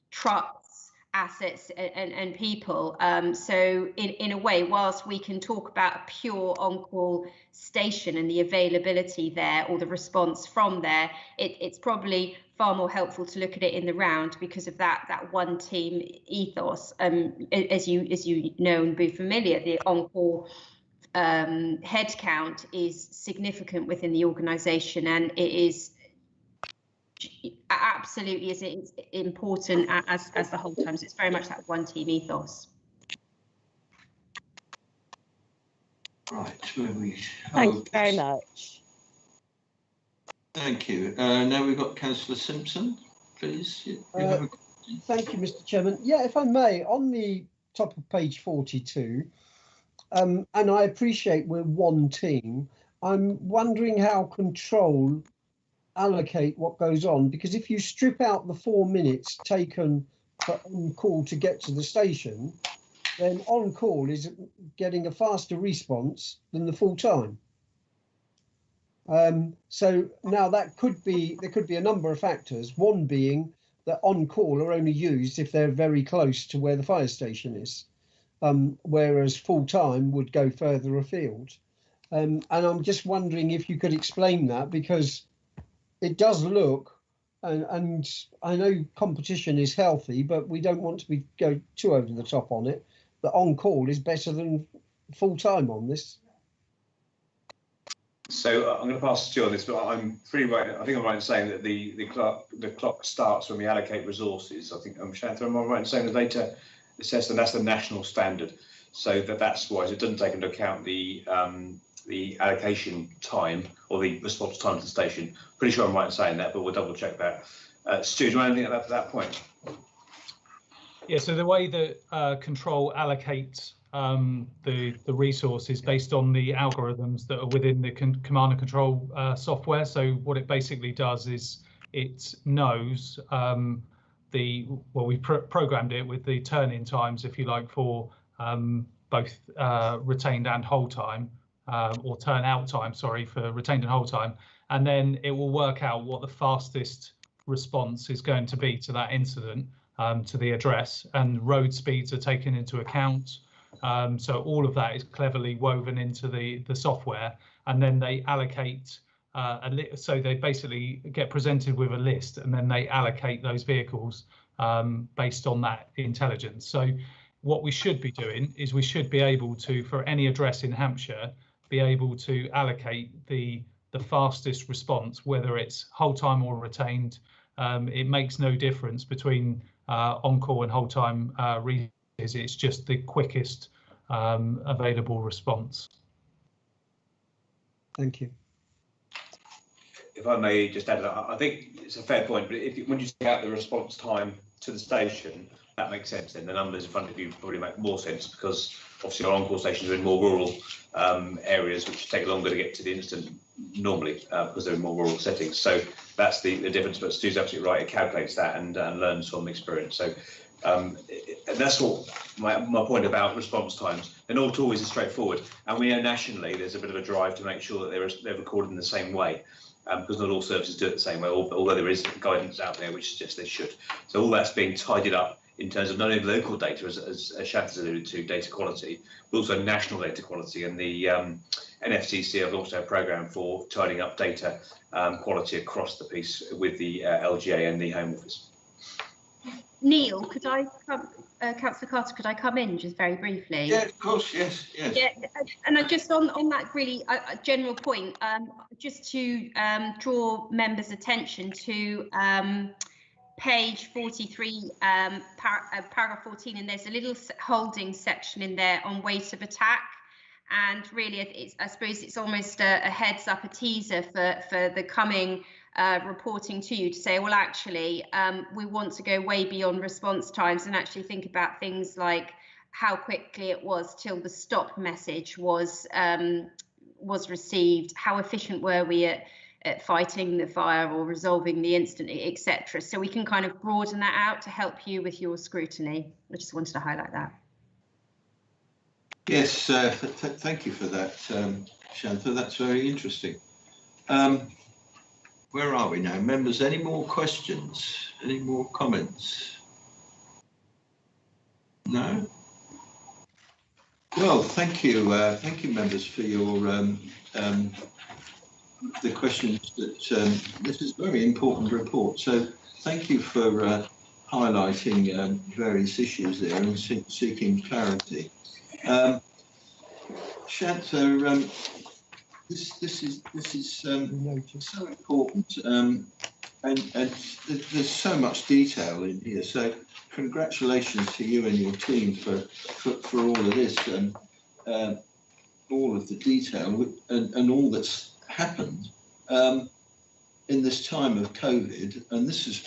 trucks, assets, and people. So in a way, whilst we can talk about a pure on-call station and the availability there or the response from there, it's probably far more helpful to look at it in the round because of that one team ethos. As you know and be familiar, the on-call headcount is significant within the organisation, and it is absolutely as important as the whole time. So it's very much that one team ethos. Right, Thank you very much. Thank you. Now we've got Councillor Simpson, please. You have a question. Thank you, Mr. Chairman. Yeah, if I may, on the top of page 42, and I appreciate we're one team, I'm wondering how control allocate what goes on, because if you strip out the 4 minutes taken for on-call to get to the station, then on-call is getting a faster response than the full time. So now there could be a number of factors, one being that on-call are only used if they're very close to where the fire station is, whereas full-time would go further afield. And I'm just wondering if you could explain that, because it does look, and I know competition is healthy, but we don't want to go too over the top on it, that on-call is better than full-time on this. So I'm going to pass to you on this, but I'm pretty right. I think I'm right in saying that the clock starts when we allocate resources. I think Shantha, am I right in saying the data assessed, and that's the national standard. So that's why it doesn't take into account the allocation time or the response time to the station. Pretty sure I'm right in saying that, but we'll double check that. Stu, do you want anything at that point? Yeah, so the way that Control allocates the resources based on the algorithms that are within the command and control software. So what it basically does is it knows we programmed it with the turn-in times, if you like, for both retained and hold time, or turn-out time, sorry, for retained and hold time, and then it will work out what the fastest response is going to be to that incident, to the address, and road speeds are taken into account. So all of that is cleverly woven into the software, and then they allocate so they basically get presented with a list, and then they allocate those vehicles based on that intelligence. So what we should be doing is we should be able to, for any address in Hampshire, be able to allocate the fastest response, whether it's whole time or retained. It makes no difference between on-call and whole time it's just the quickest available response. Thank you. If I may just add, I think it's a fair point, but when you take out the response time to the station, that makes sense. Then the numbers in front of you probably make more sense, because obviously our on-call stations are in more rural areas, which take longer to get to the incident normally because they're in more rural settings. So that's the difference. But Stu's absolutely right; it calculates that and learns from experience. So and that's what my point about response times. They're not always as straightforward, and we know nationally there's a bit of a drive to make sure that they're recorded in the same way. Because not all services do it the same way, although there is guidance out there which suggests they should. So all that's being tidied up in terms of not only local data, as Shant's alluded to, data quality, but also national data quality. And the NFCC have launched a programme for tidying up data quality across the piece with the LGA and the Home Office. Neil, could I come, Councillor Carter, could I come in just very briefly? Yeah, of course, yes. Yeah, and I just on that really general point, just to draw members' attention to page 43, paragraph 14, and there's a little holding section in there on weight of attack. And really, I suppose it's almost a heads up, a teaser for the coming reporting to you, to say, well, actually, we want to go way beyond response times and actually think about things like how quickly it was till the stop message was received, how efficient were we at fighting the fire or resolving the incident, etc. So we can kind of broaden that out to help you with your scrutiny. I just wanted to highlight that. Yes, thank you for that, Shantha. That's very interesting. Where are we now? Members, any more questions? Any more comments? No? Well, thank you, members, for your the questions. That this is a very important report. So thank you for highlighting various issues there and seeking clarity. Shantha, this is so important, and there's so much detail in here. So congratulations to you and your team for all of this and all of the detail and all that's happened in this time of COVID. And this is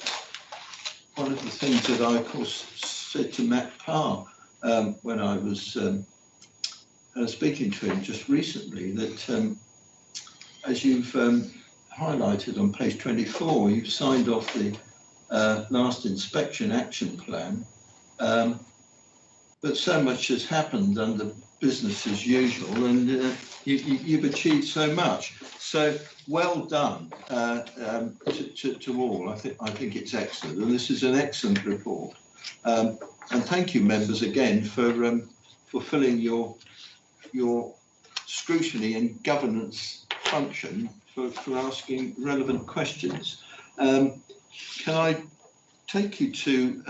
one of the things that I, of course, said to Matt Parr when I was speaking to him just recently, that as you've highlighted on page 24, you've signed off the last inspection action plan, but so much has happened under business as usual, and you've achieved so much. So well done to all. I think it's excellent, and this is an excellent report. And thank you, members, again for fulfilling your scrutiny and governance function for asking relevant questions. Can I take you to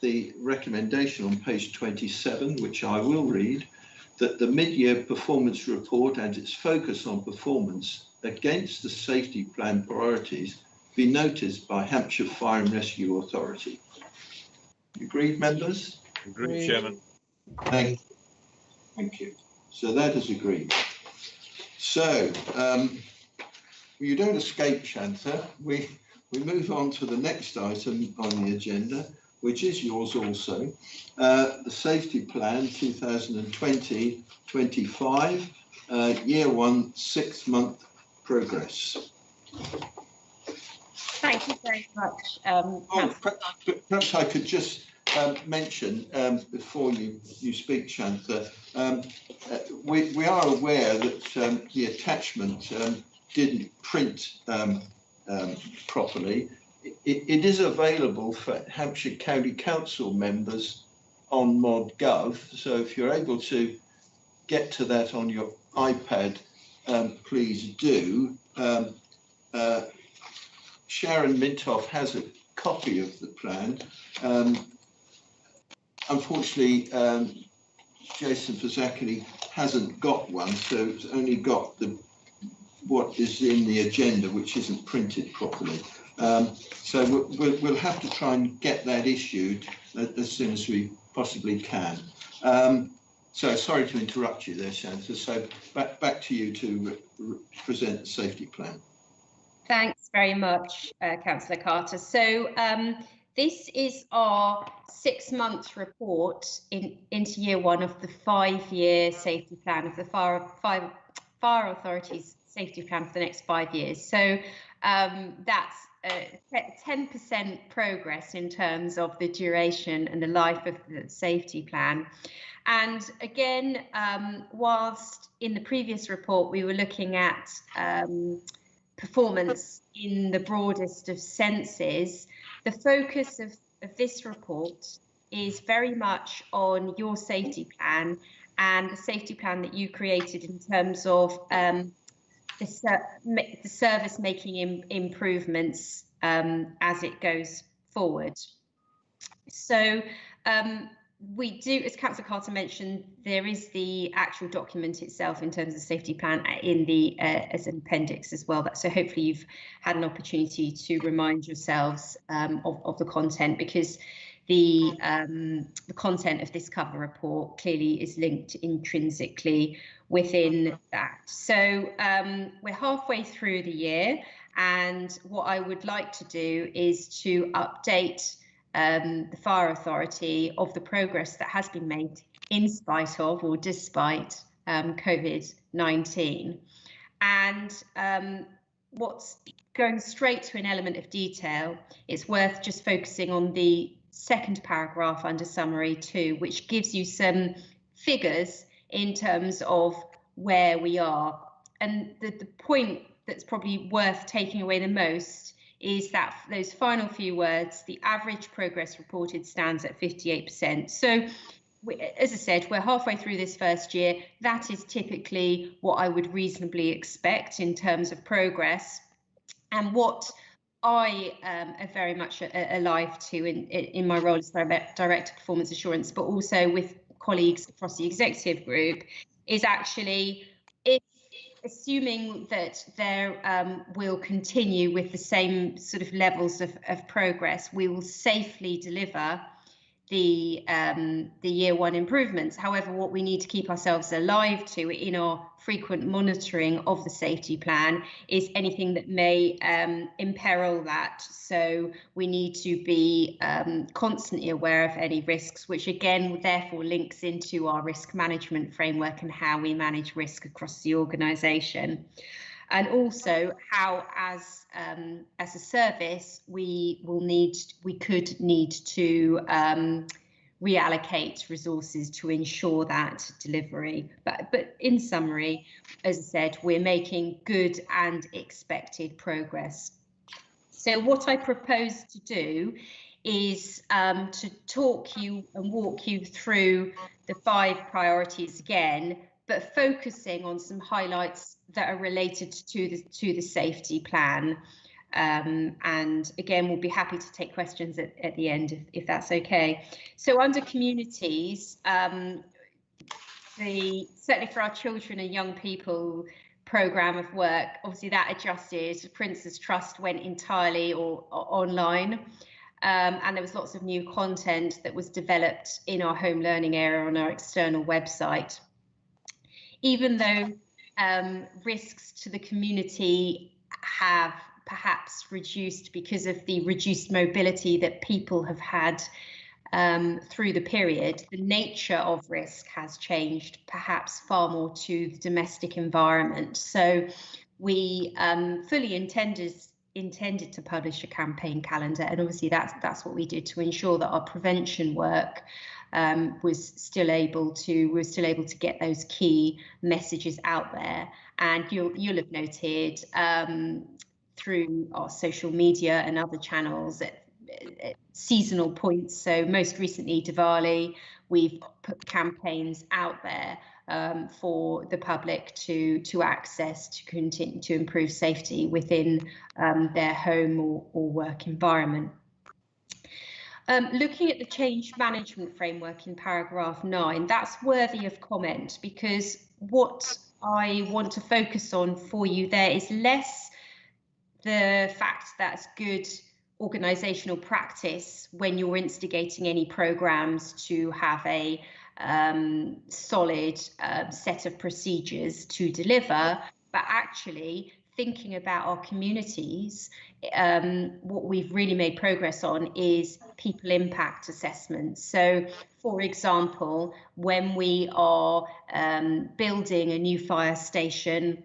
the recommendation on page 27, which I will read, that the mid-year performance report and its focus on performance against the safety plan priorities be noticed by Hampshire Fire and Rescue Authority. Agreed, members? Agreed, Chairman. Thank you. So that is agreed. So you don't escape, Shantha. We move on to the next item on the agenda, which is yours also, the Safety Plan 2020-25, Year 1, 6-month progress. Thank you very much. Perhaps I could just mention before you speak, Shantha, we are aware that the attachment didn't print properly. It is available for Hampshire County Council members on mod.gov. So if you're able to get to that on your iPad, please do. Sharon Mintoff has a copy of the plan. Unfortunately, Jason Fazacki hasn't got one, so it's only got what is in the agenda, which isn't printed properly. So we'll have to try and get that issued as soon as we possibly can. So sorry to interrupt you there, Shanta. So back to you to present the safety plan. Thanks very much, Councillor Carter. So this is our 6-month report into year 1 of the 5-year safety plan of the Fire Authority's safety plan for the next 5 years. So that's 10% progress in terms of the duration and the life of the safety plan. And again, whilst in the previous report we were looking at performance in the broadest of senses, the focus of this report is very much on your safety plan and the safety plan that you created in terms of the service making improvements as it goes forward. So we do, as Councillor Carter mentioned, there is the actual document itself in terms of the safety plan in the as an appendix as well. So hopefully you've had an opportunity to remind yourselves of the content, because the content of this cover report clearly is linked intrinsically within that. So we're halfway through the year, and what I would like to do is to update the Fire Authority of the progress that has been made in spite of or despite COVID-19. And what's going straight to an element of detail, it's worth just focusing on the second paragraph under summary 2, which gives you some figures in terms of where we are. And the point that's probably worth taking away the most is that those final few words, the average progress reported stands at 58%. So, as I said, we're halfway through this first year. That is typically what I would reasonably expect in terms of progress. And what I am very much alive to in my role as Director of Performance Assurance, but also with colleagues across the executive group, is actually, assuming that there will continue with the same sort of levels of progress, we will safely deliver the year 1 improvements. However, what we need to keep ourselves alive to in our frequent monitoring of the safety plan is anything that may imperil that. So we need to be constantly aware of any risks, which again therefore links into our risk management framework and how we manage risk across the organisation. And also how, as a service, we could need to reallocate resources to ensure that delivery. But in summary, as I said, we're making good and expected progress. So what I propose to do is to talk you and walk you through the 5 priorities again, but focusing on some highlights that are related to the safety plan. And again, we'll be happy to take questions at the end if that's okay. So under communities, certainly for our children and young people programme of work, obviously that adjusted. Prince's Trust went entirely or online. And there was lots of new content that was developed in our home learning area on our external website. Even though risks to the community have perhaps reduced because of the reduced mobility that people have had through the period, the nature of risk has changed perhaps far more to the domestic environment. So we fully intended to publish a campaign calendar, and obviously that's what we did to ensure that our prevention work was still able to get those key messages out there. And you'll have noted through our social media and other channels at seasonal points. So most recently Diwali, we've put campaigns out there for the public to access to continue to improve safety within their home or work environment. Looking at the change management framework in paragraph 9, that's worthy of comment, because what I want to focus on for you there is less the fact that it's good organisational practice when you're instigating any programmes to have a solid set of procedures to deliver, but actually thinking about our communities. What we've really made progress on is people impact assessments. So, for example, when we are building a new fire station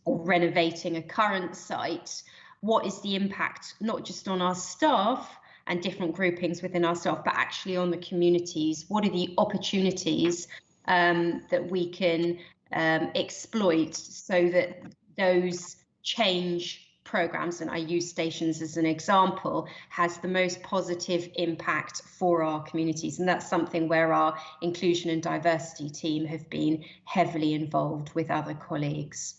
or renovating a current site, what is the impact not just on our staff and different groupings within our staff, but actually on the communities? What are the opportunities that we can exploit so that those change programs, and I use stations as an example, has the most positive impact for our communities? And that's something where our inclusion and diversity team have been heavily involved with other colleagues.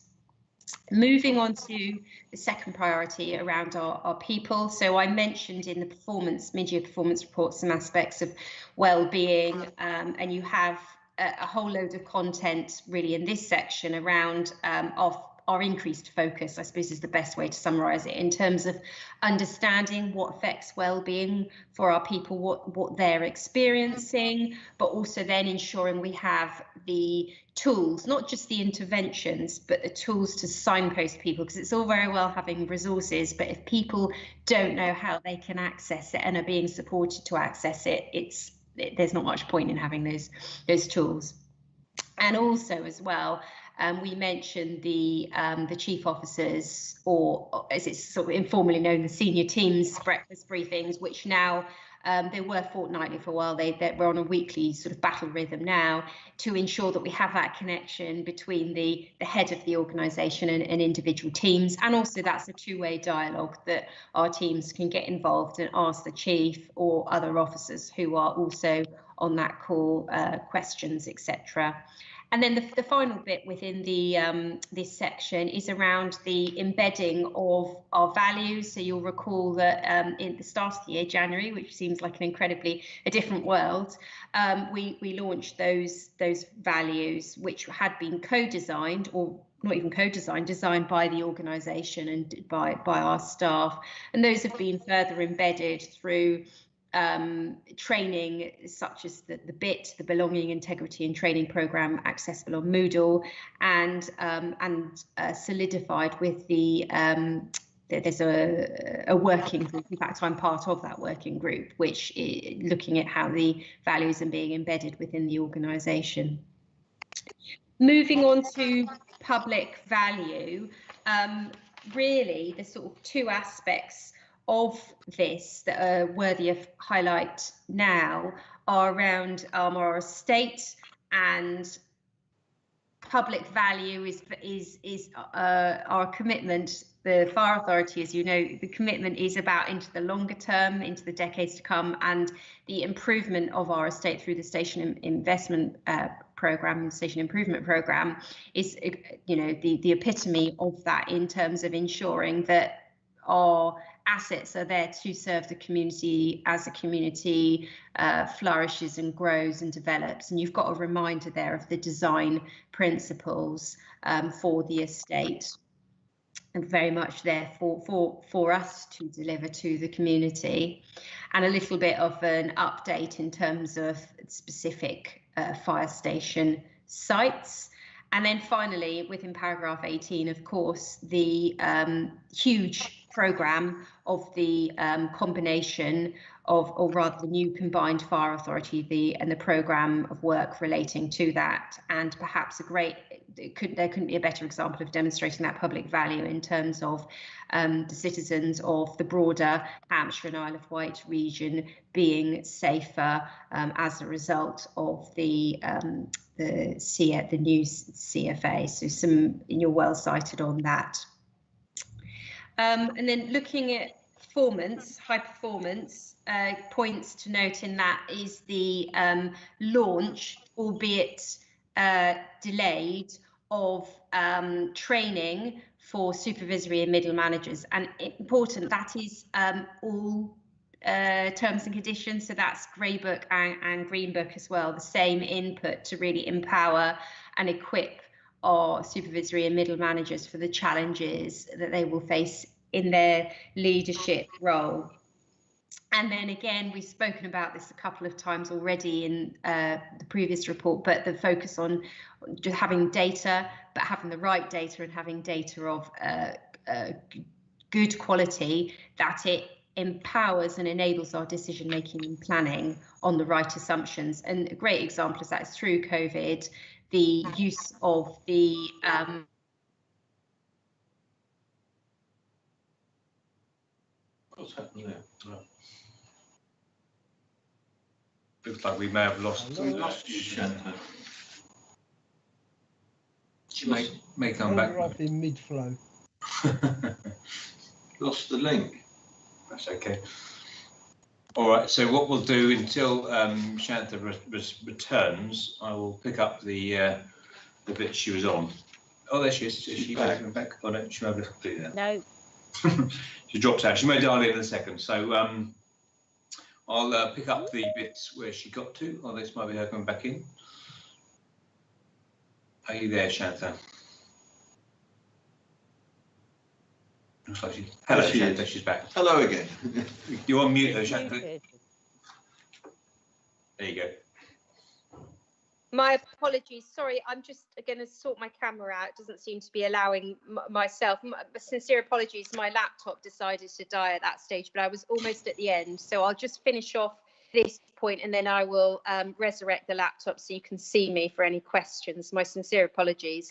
Moving on to the second priority around our people. So I mentioned in the mid-year performance report some aspects of well-being, and you have a whole load of content really in this section around our increased focus, I suppose is the best way to summarise it, in terms of understanding what affects well-being for our people, what they're experiencing, but also then ensuring we have the tools, not just the interventions, but the tools to signpost people, because it's all very well having resources, but if people don't know how they can access it and are being supported to access it, there's not much point in having those tools. And also as well, we mentioned the chief officers, or as it's sort of informally known, the senior teams breakfast briefings, which now they were fortnightly for a while. We're on a weekly sort of battle rhythm now to ensure that we have that connection between the head of the organisation and individual teams, and also that's a two-way dialogue that our teams can get involved and ask the chief or other officers who are also on that call questions, etc. And then the final bit within this section is around the embedding of our values. So you'll recall that in the start of the year, January, which seems like a different world, we launched those values, which had been co-designed, or not even co-designed, designed by the organisation and by our staff. And those have been further embedded through training such as the BIT, the Belonging, Integrity and Training Programme, accessible on Moodle, and solidified with there's a working group. In fact, I'm part of that working group, which is looking at how the values are being embedded within the organisation. Moving on to public value, really the sort of two aspects of this that are worthy of highlight now are around our estate, and public value is our commitment. The Fire Authority, as you know, the commitment is about into the longer term, into the decades to come, and the improvement of our estate through the station investment programme, station improvement programme, is the epitome of that in terms of ensuring that our assets are there to serve the community as a community flourishes and grows and develops. And you've got a reminder there of the design principles for the estate, and very much there for us to deliver to the community, and a little bit of an update in terms of specific fire station sites. And then finally, within paragraph 18, of course, the huge programme of the combination of, or rather the new combined Fire Authority and the programme of work relating to that, and perhaps there couldn't be a better example of demonstrating that public value in terms of the citizens of the broader Hampshire and Isle of Wight region being safer as a result of the new CFA. So you're well cited on that. And then looking at performance, high performance, points to note in that is the launch, albeit delayed of training for supervisory and middle managers. And important, that is all terms and conditions. So that's Grey Book and Green Book as well, the same input to really empower and equip our supervisory and middle managers for the challenges that they will face in their leadership role. And then again, we've spoken about this a couple of times already in the previous report, but the focus on just having data, but having the right data and having data of good quality, that it empowers and enables our decision making and planning on the right assumptions. And a great example of that is through COVID, the use of the what's happened there? Oh. Looks like we may have lost Shanta. She may come back. Up in mid-flow. Lost the link. That's okay. All right, so what we'll do until Shanta returns, I will pick up the bit she was on. Oh, there she is. Is she back? Oh, no, she may have completely there. No. She dropped out. She may dial in a second. So I'll pick up the bits where she got to. Oh, this might be her coming back in. Are you there, Shanta? Looks like she's. Hello, Shanta. She's back. Hello again. You're on mute, though, Shanta. There you go. My apologies. Sorry, I'm just going to sort my camera out. It doesn't seem to be allowing myself. Sincere apologies. My laptop decided to die at that stage, but I was almost at the end. So I'll just finish off this point and then I will resurrect the laptop so you can see me for any questions. My sincere apologies.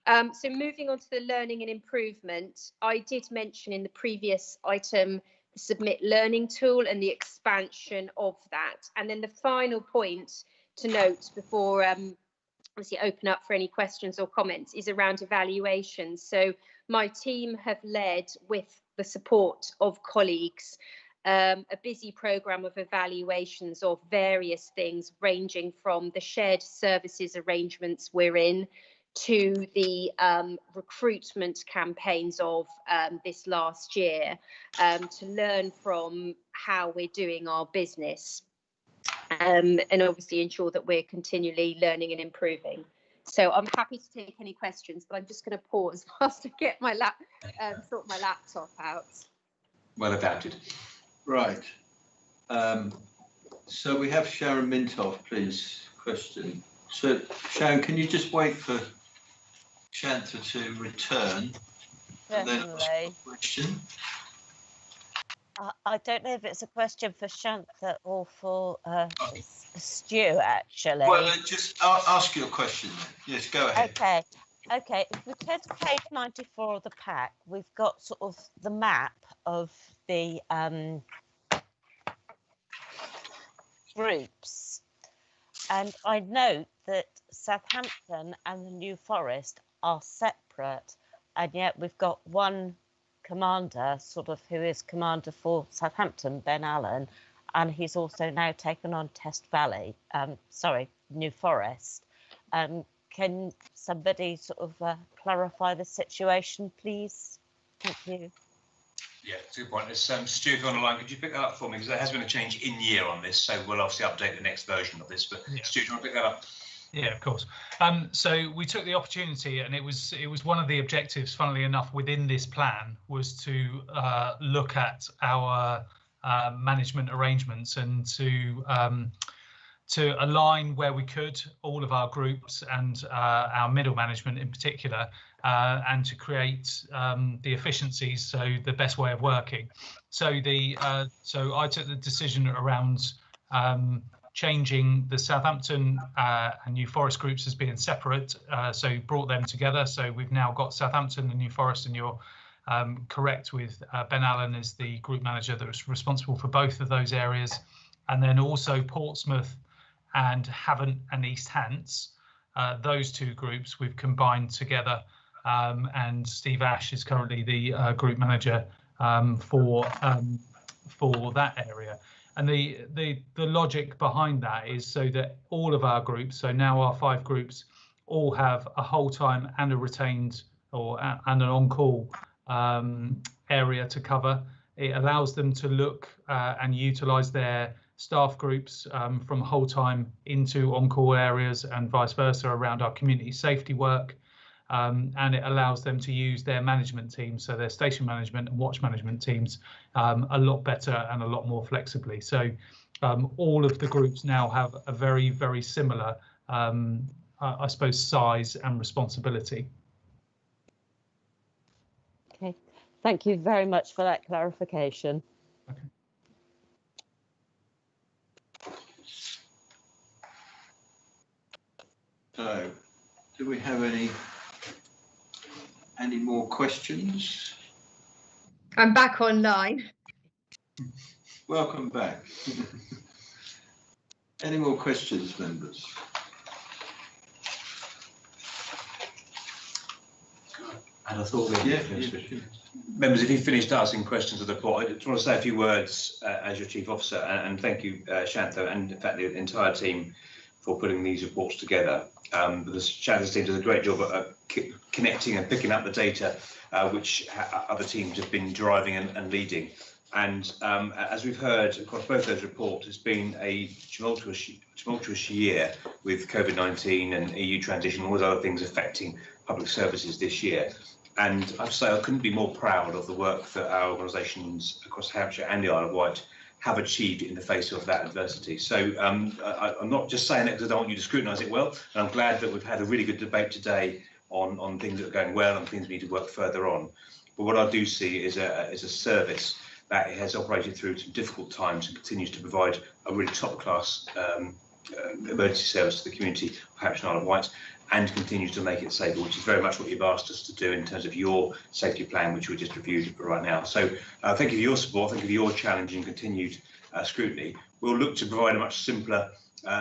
So moving on to the learning and improvement, I did mention in the previous item the Submit Learning tool and the expansion of that. And then the final point to note before obviously open up for any questions or comments is around evaluations. So my team have led, with the support of colleagues, a busy programme of evaluations of various things, ranging from the shared services arrangements we're in to the recruitment campaigns of this last year, to learn from how we're doing our business. And obviously ensure that we're continually learning and improving. So I'm happy to take any questions, but I'm just going to pause whilst I get my sort my laptop out. Well adapted. Right. So we have Sharon Mintoff, please. Question. So Sharon, can you just wait for Shanta to return? And then ask a question. I don't know if it's a question for Shanta or for Stu, actually. Well, just ask your question then. Yes, go ahead. Okay. If we turn to page 94 of the pack, we've got sort of the map of the groups. And I note that Southampton and the New Forest are separate, and yet we've got one commander, sort of, who is commander for Southampton, Ben Allen, and he's also now taken on Test Valley, New Forest. Can somebody sort of clarify the situation, please? Thank you. Yeah, it's a good point. There's Stu, if you're on the line, could you pick that up for me? Because there has been a change in year on this, so we'll obviously update the next version of this. But yeah. Stu, do you want to pick that up? Yeah, of course. So we took the opportunity, and it was one of the objectives, funnily enough, within this plan, was to look at our management arrangements and to align where we could all of our groups and our middle management in particular, and to create the efficiencies, so the best way of working. So I took the decision around changing the Southampton and New Forest groups as being separate, so brought them together. So we've now got Southampton and New Forest, and you're correct with Ben Allen as the group manager that was responsible for both of those areas, and then also Portsmouth and Havant and East Hants. Those two groups we've combined together, and Steve Ash is currently the group manager for that area. And the logic behind that is so that all of our groups, so now our 5 groups, all have a whole time and a retained and an on-call area to cover. It allows them to look and utilise their staff groups from whole time into on-call areas and vice versa around our community safety work. And it allows them to use their management teams, so their station management and watch management teams, a lot better and a lot more flexibly. So all of the groups now have a very, very similar, I suppose, size and responsibility. Okay, thank you very much for that clarification. Okay. So, do we have any more questions? I'm back online. Welcome back. Any more questions, members? And I thought members, if you finished asking questions of the report, I just want to say a few words as your Chief Officer, and thank you, Shantha, and in fact the entire team for putting these reports together. The Shantha's team does a great job at connecting and picking up the data, which other teams have been driving and leading. And as we've heard across both those reports, it's been a tumultuous year with COVID-19 and EU transition and all those other things affecting public services this year. And I have to say, I couldn't be more proud of the work that our organisations across Hampshire and the Isle of Wight have achieved in the face of that adversity. So I'm not just saying that because I don't want you to scrutinise it well, and I'm glad that we've had a really good debate today on things that are going well and things we need to work further on. But what I do see is a service that has operated through some difficult times and continues to provide a really top-class emergency service to the community of Hampshire and Isle of Wight, and continues to make it safer, which is very much what you've asked us to do in terms of your safety plan, which we just reviewed right now. So thank you for your support, thank you for your challenge and continued scrutiny. We'll look to provide a much simpler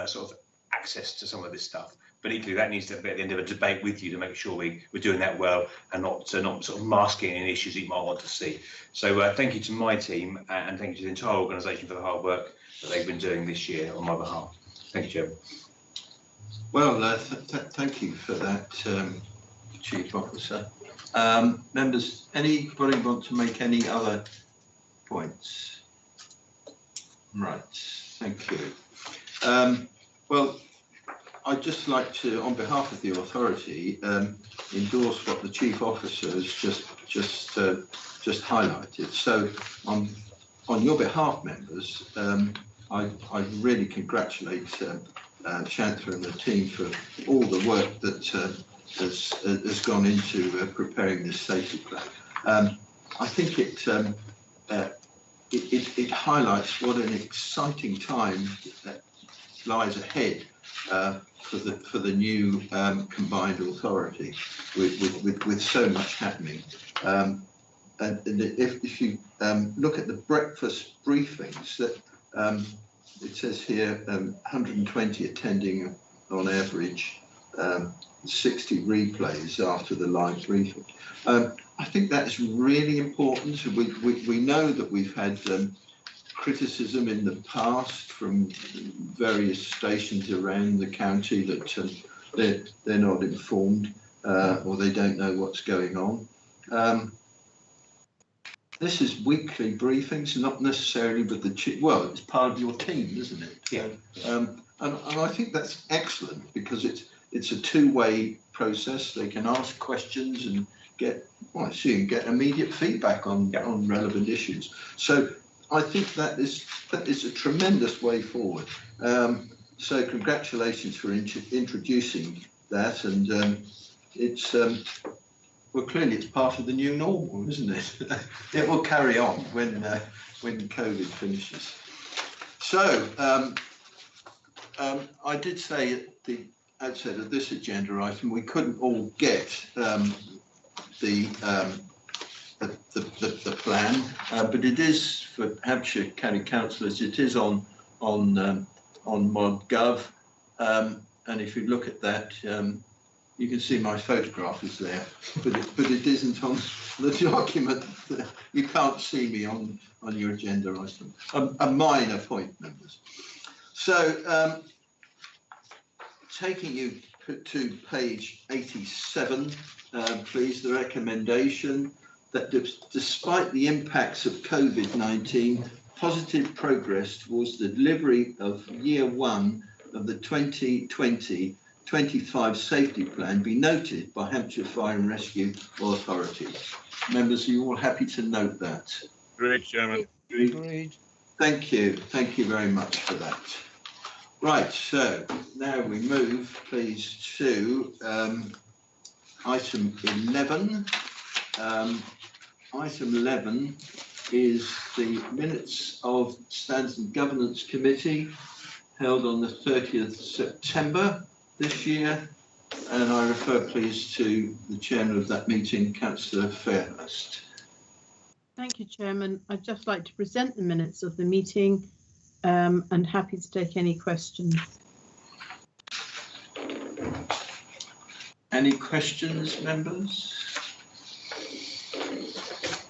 sort of access to some of this stuff, but equally that needs to be at the end of a debate with you to make sure we're doing that well and not sort of masking any issues that you might want to see. So thank you to my team and thank you to the entire organisation for the hard work that they've been doing this year on my behalf. Thank you, Chairman. Well, thank you for that, Chief Officer. Members, anybody want to make any other points? Right, thank you. Well, I'd just like to, on behalf of the authority, endorse what the Chief Officer has just highlighted. So, on your behalf, members, I really congratulate Shantha and the team for all the work that has gone into preparing this safety plan. I think it highlights what an exciting time lies ahead for the new combined authority with so much happening. And if you look at the breakfast briefings that it says here 120 attending on average, 60 replays after the live briefing. I think that's really important. We know that we've had criticism in the past from various stations around the county that they're not informed or they don't know what's going on. This is weekly briefings, not necessarily with the chief. Well, it's part of your team, isn't it? Yeah. And I think that's excellent because it's a two-way process. They can ask questions and get immediate feedback on relevant issues. So I think that is a tremendous way forward. So congratulations for introducing that, and it's. Well, clearly it's part of the new normal, isn't it? It will carry on when COVID finishes. So I did say at the outset of this agenda item we couldn't all get the plan, but it is for Hampshire County Councillors. It is on ModGov, and if you look at that. You can see my photograph is there, but it isn't on the document. You can't see me on your agenda item. A minor point, members. So, taking you to page 87, please, the recommendation that despite the impacts of COVID-19, positive progress towards the delivery of year 1 of the 2020-25 safety plan be noted by Hampshire Fire and Rescue authorities. Members, are you all happy to note that? Agreed, Chairman. Agreed. Thank you very much for that. Right, so now we move, please, to item 11. Item 11 is the minutes of Standards and Governance Committee held on the 30th September this year, and I refer, please, to the chairman of that meeting, Councillor Fairhurst. Thank you, Chairman. I'd just like to present the minutes of the meeting and happy to take any questions. Any questions, members?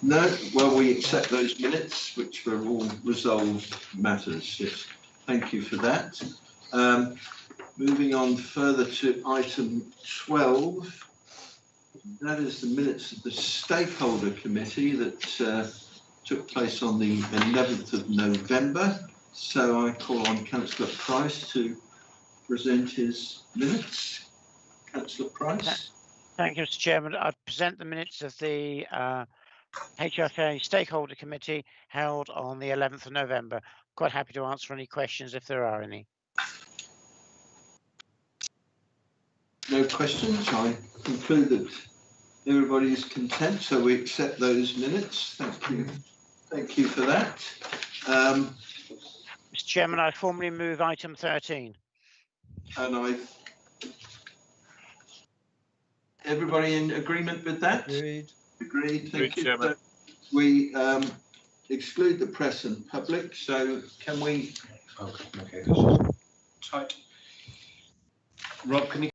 No? Well, we accept those minutes, which were all resolved matters. Yes, thank you for that. Moving on further to item 12. That is the minutes of the stakeholder committee that took place on the 11th of November. So I call on Councillor Price to present his minutes. Councillor Price. Thank you, Mr. Chairman. I present the minutes of the HFA Stakeholder Committee held on the 11th of November. Quite happy to answer any questions if there are any. No questions. I conclude that everybody is content, so we accept those minutes. Thank you. Thank you for that. Mr. Chairman, I formally move item 13. And everybody in agreement with that? Agreed. Agreed. Thank you. Chairman. We exclude the press and public, so can we? Okay. Tight. Rob, can you